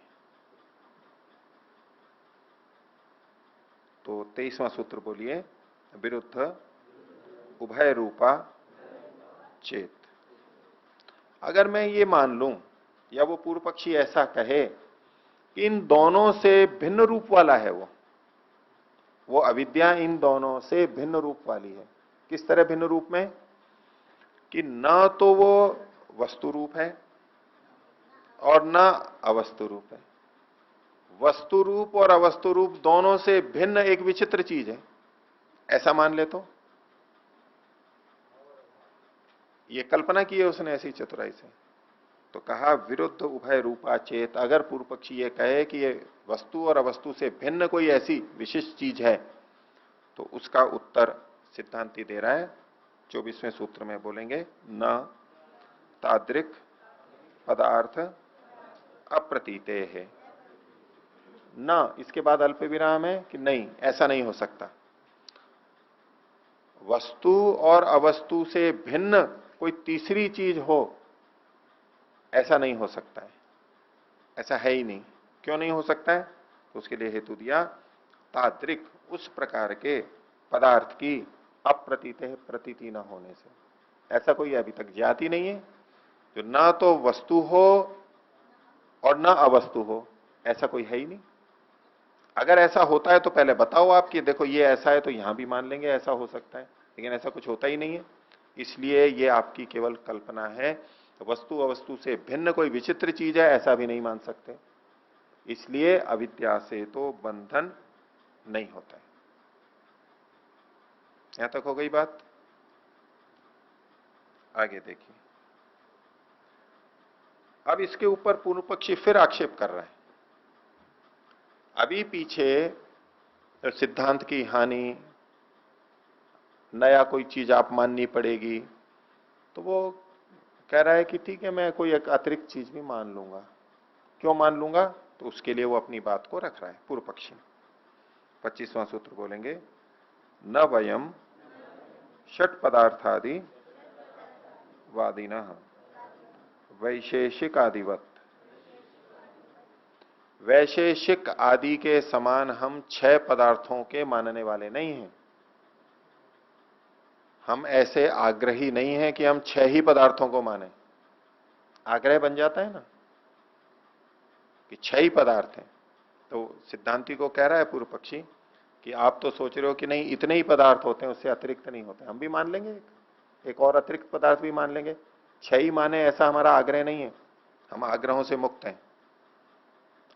तो 23वां सूत्र बोलिए, विरुद्ध उभय रूपा चेत। अगर मैं ये मान लूं या वो पूर्व पक्षी ऐसा कहे कि इन दोनों से भिन्न रूप वाला है वो अविद्या इन दोनों से भिन्न रूप वाली है। किस तरह भिन्न रूप में? कि न तो वो वस्तु रूप है और न अवस्तु रूप है। वस्तु रूप और अवस्तु रूप दोनों से भिन्न एक विचित्र चीज है, ऐसा मान ले तो ये कल्पना की है उसने ऐसी चतुराई से। तो कहा विरुद्ध उभय रूपा चेत, अगर पूर्व पक्षी ये कहे कि ये वस्तु और अवस्तु से भिन्न कोई ऐसी विशिष्ट चीज है, तो उसका उत्तर सिद्धांति दे रहा है 24वें सूत्र में बोलेंगे, न तादृक पदार्थ अप्रतीते है। न इसके बाद अल्प विराम है कि नहीं, ऐसा नहीं हो सकता। वस्तु और अवस्तु से भिन्न कोई तीसरी चीज हो, ऐसा नहीं हो सकता है, ऐसा है ही नहीं। क्यों नहीं हो सकता है? तो उसके लिए हेतु दिया, तादृक उस प्रकार के पदार्थ की अप्रतीत है, प्रतीति न होने से। ऐसा कोई अभी तक ज्ञात ही नहीं है जो ना तो वस्तु हो और ना अवस्तु हो, ऐसा कोई है ही नहीं। अगर ऐसा होता है तो पहले बताओ आप कि देखो ये ऐसा है, तो यहां भी मान लेंगे ऐसा हो सकता है, लेकिन ऐसा कुछ होता ही नहीं है। इसलिए ये आपकी केवल कल्पना है। वस्तु अवस्तु से भिन्न कोई विचित्र चीज है, ऐसा भी नहीं मान सकते। इसलिए अविद्या से तो बंधन नहीं होता है। यहां तक हो गई बात। आगे देखिए, अब इसके ऊपर पूर्व पक्षी फिर आक्षेप कर रहा है। अभी पीछे सिद्धांत की हानि, नया कोई चीज आप माननी पड़ेगी, तो वो कह रहा है कि ठीक है, मैं कोई एक अतिरिक्त चीज भी मान लूंगा। क्यों मान लूंगा? तो उसके लिए वो अपनी बात को रख रहा है पूर्व पक्षी। 25वां सूत्र बोलेंगे, न वयम षट पदार्थादि वादिनः वैशेषिक आदिवत, वैशेषिक आदि के समान हम 6 पदार्थों के मानने वाले नहीं हैं। हम ऐसे आग्रही नहीं हैं कि हम 6 ही पदार्थों को माने। आग्रह बन जाता है ना कि 6 ही पदार्थ हैं। तो सिद्धांति को कह रहा है पूर्व पक्षी कि आप तो सोच रहे हो कि नहीं इतने ही पदार्थ होते हैं, उससे अतिरिक्त नहीं होते। हम भी मान लेंगे, एक और अतिरिक्त पदार्थ भी मान लेंगे। 6 ही माने ऐसा हमारा आग्रह नहीं है, हम आग्रहों से मुक्त हैं।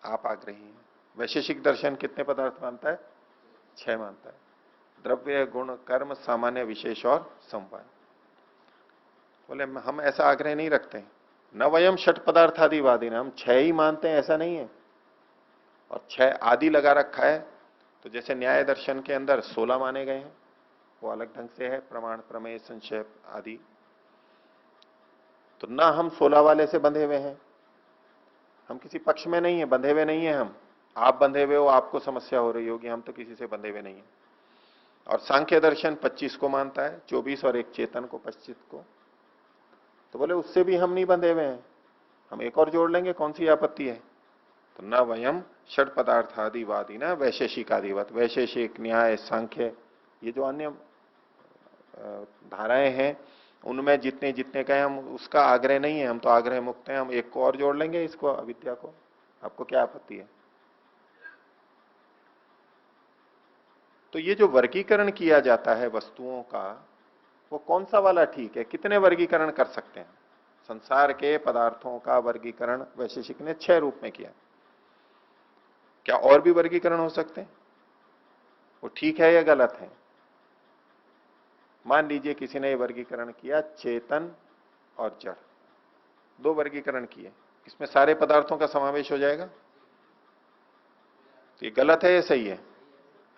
आप आग्रही हैं। वैशेषिक दर्शन कितने पदार्थ मानता है? 6 मानता है। द्रव्य, गुण, कर्म, सामान्य, विशेष और समवाय। बोले हम ऐसा आग्रह नहीं रखते। न वयम षट पदार्थादिवादी, हम 6 ही मानते हैं, ऐसा नहीं है। और 6 आदि लगा रखा है। तो जैसे न्याय दर्शन के अंदर 16 माने गए हैं, वो अलग ढंग से है, प्रमाण, प्रमेय, संशय आदि। तो ना हम 16 वाले से बंधे हुए हैं, हम किसी पक्ष में नहीं है, बंधे हुए नहीं है हम। आप बंधे हुए हो, आपको समस्या हो रही होगी, हम तो किसी से बंधे हुए नहीं है। और सांख्य दर्शन 25 को मानता है, 24 और एक चेतन को, 25 को। तो बोले उससे भी हम नहीं बंधे हुए हैं, हम एक और जोड़ लेंगे, कौन सी आपत्ति है? तो न वयम षट पदार्थादिवादी न वैशेषिक आदिवत। वैशेषिक, न्याय, सांख्य, ये जो अन्य धाराएं हैं, उनमें जितने जितने कहे हम उसका आग्रह नहीं है, हम तो आग्रह मुक्त हैं। हम एक को और जोड़ लेंगे, इसको, अविद्या को। आपको क्या आपत्ति है? तो ये जो वर्गीकरण किया जाता है वस्तुओं का, वो कौन सा वाला ठीक है? कितने वर्गीकरण कर सकते हैं? संसार के पदार्थों का वर्गीकरण वैशेषिक ने 6 रूप में किया। क्या और भी वर्गीकरण हो सकते हैं? वो ठीक है या गलत है? मान लीजिए किसी ने वर्गीकरण किया चेतन और जड़, 2 वर्गीकरण किए, इसमें सारे पदार्थों का समावेश हो जाएगा। तो ये गलत है या सही है?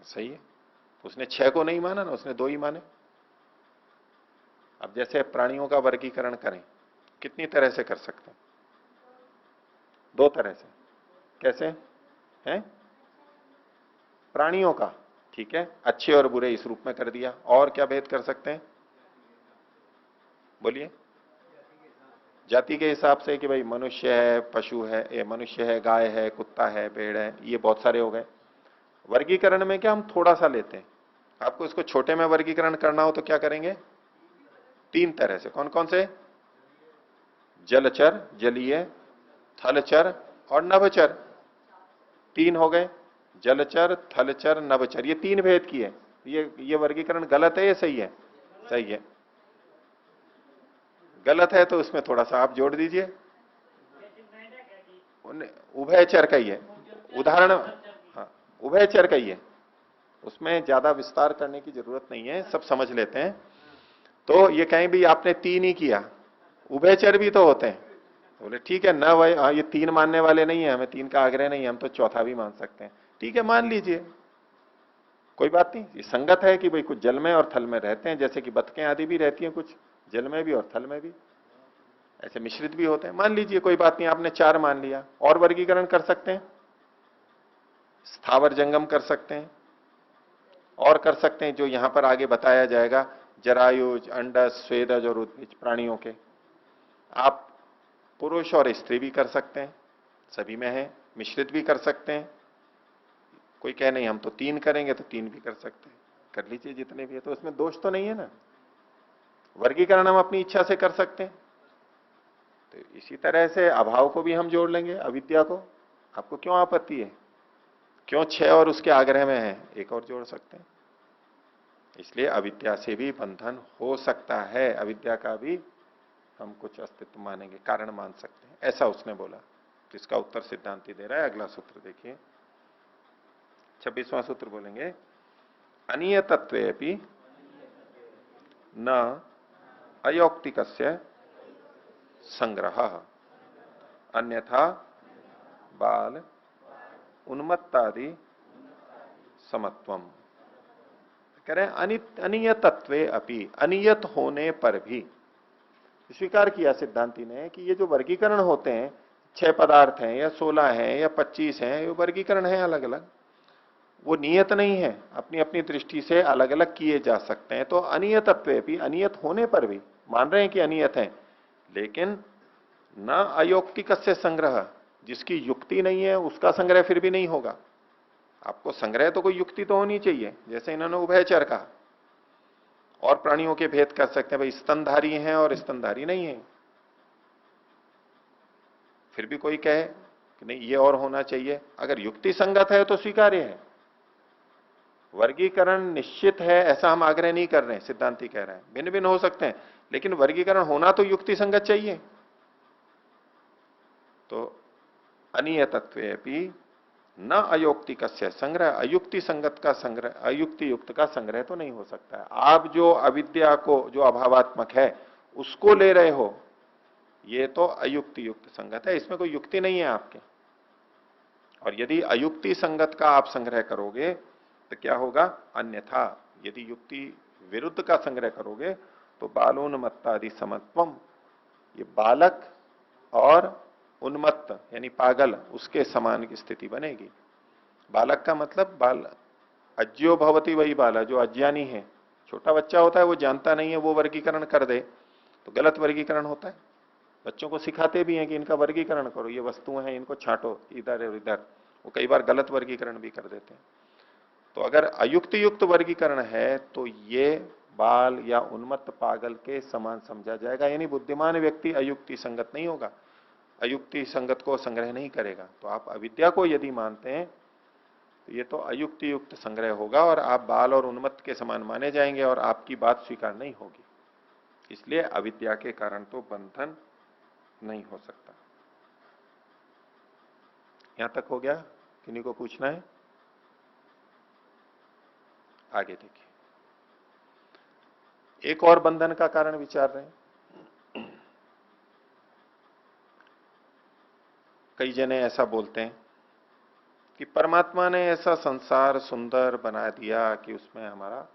सही है। उसने 6 को नहीं माना ना, उसने 2 ही माने। अब जैसे प्राणियों का वर्गीकरण करें, कितनी तरह से कर सकते हैं? 2 तरह से। कैसे हैं? प्राणियों का, ठीक है, अच्छे और बुरे इस रूप में कर दिया। और क्या भेद कर सकते हैं? बोलिए। जाति के हिसाब से कि भाई मनुष्य है, पशु है, ये मनुष्य है, गाय है, कुत्ता है, भेड़ है, ये बहुत सारे हो गए। वर्गीकरण में क्या हम थोड़ा सा लेते हैं। आपको इसको छोटे में वर्गीकरण करना हो तो क्या करेंगे? 3 तरह से। कौन कौन से? जलचर, जलीय, थलचर और नभचर। 3 हो गए, जलचर, थलचर, नभचर। ये 3 भेद की है। ये वर्गीकरण गलत है या सही है? सही है। गलत है तो उसमें थोड़ा सा आप जोड़ दीजिए। उभयचर का ही है उदाहरण। हाँ, उभयचर का ही है। उसमें ज्यादा विस्तार करने की जरूरत नहीं है, सब समझ लेते हैं। तो ये कहीं भी आपने 3 ही किया, उभयचर भी तो होते हैं। तो बोले ठीक है ना भाई, ये 3 मानने वाले नहीं है, हमें 3 का आग्रह नहीं है, हम तो चौथा भी मान सकते हैं। ठीक है, मान लीजिए, कोई बात नहीं। ये संगत है कि भाई कुछ जल में और थल में रहते हैं, जैसे कि बतखें आदि भी रहती हैं, कुछ जल में भी और थल में भी, ऐसे मिश्रित भी होते हैं। मान लीजिए, कोई बात नहीं, आपने 4 मान लिया। और वर्गीकरण कर सकते हैं, स्थावर जंगम कर सकते हैं, और कर सकते हैं जो यहां पर आगे बताया जाएगा, जरायुज, अंडज, स्वेदज और उद्भिज प्राणियों के। आप पुरुष और स्त्री भी कर सकते हैं, सभी में है। मिश्रित भी कर सकते हैं, कोई कहे नहीं हम तो 3 करेंगे, तो 3 भी कर सकते हैं, कर लीजिए जितने भी है, तो उसमें दोष तो नहीं है ना। वर्गीकरण हम अपनी इच्छा से कर सकते हैं। तो इसी तरह से अभाव को भी हम जोड़ लेंगे, अविद्या को। आपको क्यों आपत्ति है? क्यों 6 और उसके आग्रह में है, एक और जोड़ सकते हैं। इसलिए अविद्या से भी बंधन हो सकता है, अविद्या का भी हम कुछ अस्तित्व मानेंगे, कारण मान सकते हैं, ऐसा उसने बोला। तो इसका उत्तर सिद्धांति दे रहा है। अगला सूत्र देखिए, 26वां सूत्र बोलेंगे, अनियतत्वेपि न अयौक्तिकस्य संग्रह अन्यथा बाल उन्मत्तादि समत्वम। कह रहे हैं अनियतत्वे अपि, अनियत होने पर भी स्वीकार किया सिद्धांति ने कि ये जो वर्गीकरण होते हैं, 6 पदार्थ हैं या 16 हैं या 25 हैं, ये वर्गीकरण है अलग अलग, वो नियत नहीं है, अपनी अपनी दृष्टि से अलग अलग किए जा सकते हैं। तो अनियतत्वे भी, अनियत होने पर भी मान रहे हैं कि अनियत है, लेकिन न अयौक्तिक से संग्रह, जिसकी युक्ति नहीं है उसका संग्रह फिर भी नहीं होगा। आपको संग्रह तो कोई युक्ति तो होनी चाहिए, जैसे इन्होंने उभयचर कहा। और प्राणियों के भेद कर सकते हैं, भाई स्तनधारी हैं और स्तनधारी नहीं है, फिर भी कोई कहे कि नहीं ये और होना चाहिए, अगर युक्ति संगत है तो स्वीकार्य है। वर्गीकरण निश्चित है ऐसा हम आग्रह नहीं कर रहे हैं, सिद्धांति कह रहे हैं भिन्न भिन्न हो सकते हैं, लेकिन वर्गीकरण होना तो युक्ति संगत चाहिए। तो अनियतत्वेपि न अयोक्तिक संग्रह, अयुक्ति संगत का संग्रह, अयुक्ति युक्त का संग्रह तो नहीं हो सकता है। आप जो अविद्या को, जो अभावात्मक है उसको ले रहे हो, ये तो अयुक्ति युक्त संगत है, इसमें कोई युक्ति नहीं है आपके। और यदि अयुक्ति संगत का आप संग्रह करोगे तो क्या होगा, अन्यथा यदि युक्ति विरुद्ध का संग्रह करोगे तो बालोन्मत्तादि समत्वम, ये बालक और उन्मत्त यानी पागल, उसके समान की स्थिति बनेगी। बालक का मतलब बाल अज्ञो भवती, वही बाला जो अज्ञानी है, छोटा बच्चा होता है वो जानता नहीं है, वो वर्गीकरण कर दे तो गलत वर्गीकरण होता है। बच्चों को सिखाते भी हैं कि इनका वर्गीकरण करो, ये वस्तुएं हैं इनको छांटो इधर और इधर, वो कई बार गलत वर्गीकरण भी कर देते हैं। तो अगर अयुक्त युक्त वर्गीकरण है तो ये बाल या उन्मत्त पागल के समान समझा जाएगा, यानी बुद्धिमान व्यक्ति अयुक्ति संगत नहीं होगा, अयुक्ति संगत को संग्रह नहीं करेगा। तो आप अविद्या को यदि मानते हैं तो ये तो अयुक्ति युक्त संग्रह होगा और आप बाल और उन्मत्त के समान माने जाएंगे और आपकी बात स्वीकार नहीं होगी। इसलिए अविद्या के कारण तो बंधन नहीं हो सकता। यहां तक हो गया, किन्हीं को पूछना है? आगे देखिए, एक और बंधन का कारण विचार रहे हैं। कई जने ऐसा बोलते हैं कि परमात्मा ने ऐसा संसार सुंदर बना दिया कि उसमें हमारा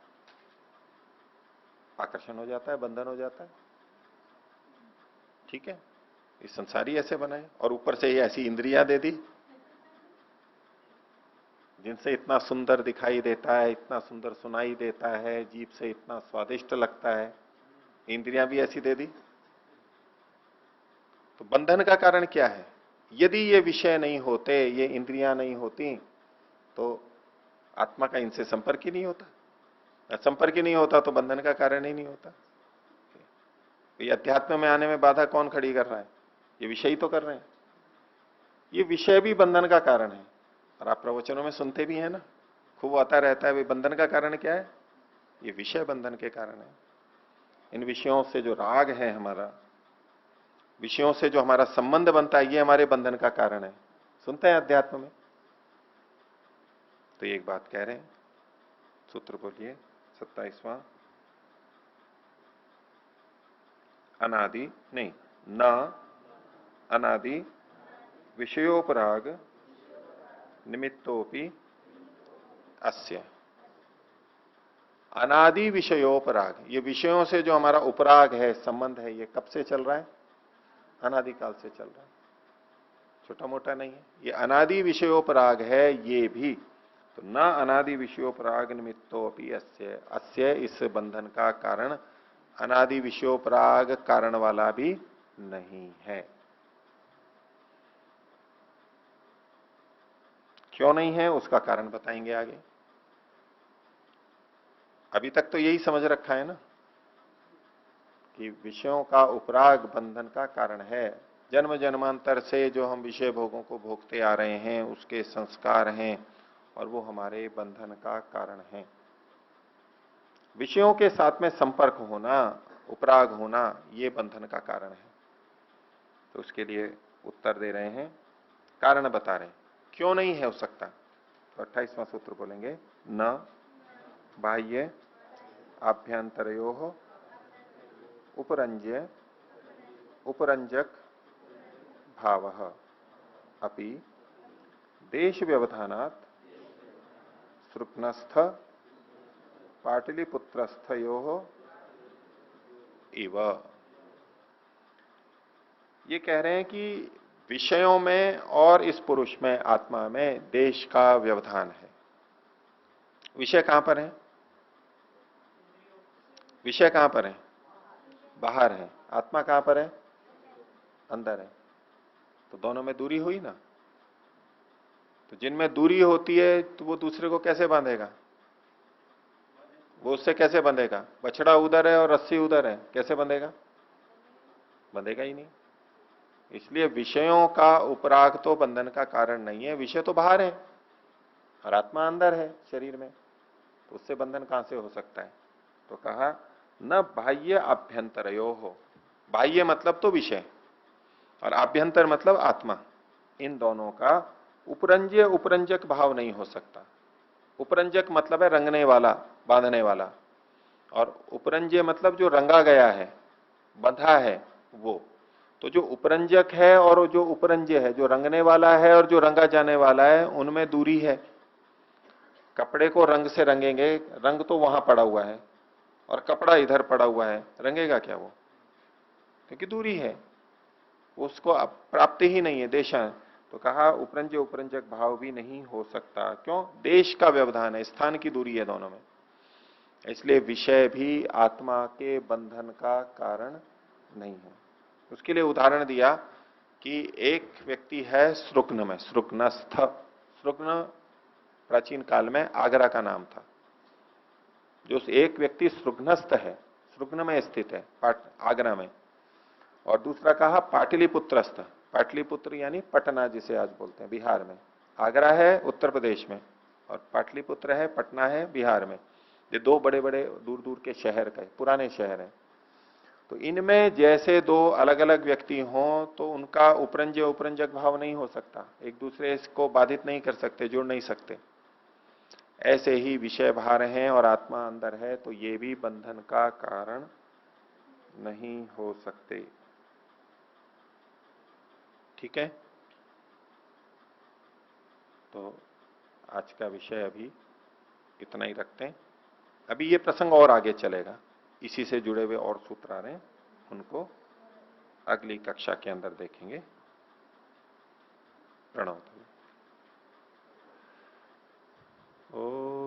आकर्षण हो जाता है, बंधन हो जाता है। ठीक है, इस संसार ही ऐसे बनाए और ऊपर से ये ऐसी इंद्रियां दे दी जिनसे इतना सुंदर दिखाई देता है, इतना सुंदर सुनाई देता है, जीभ से इतना स्वादिष्ट लगता है, इंद्रियां भी ऐसी दे दी। तो बंधन का कारण क्या है? यदि ये विषय नहीं होते, ये इंद्रियां नहीं होती, तो आत्मा का इनसे संपर्क ही नहीं होता। संपर्क ही नहीं होता तो बंधन का कारण ही नहीं होता। ये अध्यात्म में आने में बाधा कौन खड़ी कर रहा है? ये विषय ही तो कर रहे हैं। ये विषय भी बंधन का कारण है, और आप प्रवचनों में सुनते भी हैं ना, खूब आता रहता है। वे बंधन का कारण क्या है? ये विषय बंधन के कारण है। इन विषयों से जो राग है हमारा, विषयों से जो हमारा संबंध बनता है, ये हमारे बंधन का कारण है। सुनते हैं अध्यात्म में, तो एक बात कह रहे हैं सूत्र बोलिए 27वां। अनादि नहीं, न अनादि विषयोपराग निमित्तोपि अस्य। अनादि विषयोपराग, ये विषयों से जो हमारा उपराग है, संबंध है, ये कब से चल रहा है? अनादिकाल से चल रहा है, छोटा मोटा नहीं है। ये अनादि विषयोपराग है ये भी। तो न अनादि विषयोपराग निमित्तोपि अस्य, अस्य इस बंधन का कारण अनादि विषयोपराग कारण वाला भी नहीं है। क्यों नहीं है उसका कारण बताएंगे आगे। अभी तक तो यही समझ रखा है ना कि विषयों का उपराग बंधन का कारण है। जन्म जन्मांतर से जो हम विषय भोगों को भोगते आ रहे हैं उसके संस्कार हैं और वो हमारे बंधन का कारण है। विषयों के साथ में संपर्क होना, उपराग होना, ये बंधन का कारण है। तो उसके लिए उत्तर दे रहे हैं, कारण बता रहे हैं क्यों नहीं है हो सकता। तो 28वां सूत्र बोलेंगे, न बाह्य आभ्यंतरयोः उपरंज्य उपरंजक भावः अपि देश व्यवधानात् सृग्नस्थ पाटलिपुत्रस्थयोः इव। ये कह रहे हैं कि विषयों में और इस पुरुष में, आत्मा में देश का व्यवधान है। विषय कहां पर है? विषय कहां पर है? बाहर है। आत्मा कहां पर है? अंदर है। तो दोनों में दूरी हुई ना। तो जिनमें दूरी होती है तो वो दूसरे को कैसे बांधेगा? वो उससे कैसे बंधेगा? बछड़ा उधर है और रस्सी उधर है, कैसे बंधेगा? बंधेगा ही नहीं। इसलिए विषयों का उपराग तो बंधन का कारण नहीं है। विषय तो बाहर है और आत्मा अंदर है शरीर में, तो उससे बंधन कहां से हो सकता है? तो कहा न बाह्य आभ्यंतरयो हो। बाह्य मतलब तो विषय और आभ्यंतर मतलब आत्मा। इन दोनों का उपरंज्य उपरंजक भाव नहीं हो सकता। उपरंजक मतलब है रंगने वाला, बांधने वाला, और उपरंज्य मतलब जो रंगा गया है, बंधा है वो। तो जो उपरंजक है और जो उपरंज्य है, जो रंगने वाला है और जो रंगा जाने वाला है, उनमें दूरी है। कपड़े को रंग से रंगेंगे, रंग तो वहां पड़ा हुआ है और कपड़ा इधर पड़ा हुआ है, रंगेगा क्या वो? क्योंकि दूरी है, उसको प्राप्ति ही नहीं है, देशा। तो कहा उपरंज्य उपरंजक भाव भी नहीं हो सकता। क्यों? देश का व्यवधान है, स्थान की दूरी है दोनों में। इसलिए विषय भी आत्मा के बंधन का कारण नहीं है। उसके लिए उदाहरण दिया कि एक व्यक्ति है सृग्न में, सृग्नस्थ। सृग्न प्राचीन काल में आगरा का नाम था। जो एक व्यक्ति सृग्नस्थ है, सृग्न में स्थित है, आगरा में। और दूसरा कहा पाटलिपुत्रस्थ। पाटलिपुत्र यानी पटना, जिसे आज बोलते हैं, बिहार में। आगरा है उत्तर प्रदेश में और पाटलिपुत्र है, पटना है बिहार में। ये दो बड़े बड़े दूर दूर के शहर का पुराने शहर हैं। तो इनमें जैसे दो अलग अलग व्यक्ति हों तो उनका उपरंज्य उपरंजक भाव नहीं हो सकता, एक दूसरे को बाधित नहीं कर सकते, जुड़ नहीं सकते। ऐसे ही विषय बाहर हैं और आत्मा अंदर है, तो ये भी बंधन का कारण नहीं हो सकते। ठीक है, तो आज का विषय अभी इतना ही रखते हैं। अभी ये प्रसंग और आगे चलेगा, इसी से जुड़े हुए और सूत्र आ रहे हैं, उनको अगली कक्षा के अंदर देखेंगे। प्रणव। ओ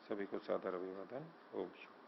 सभी को सादर अभिवादन। ओम शांति।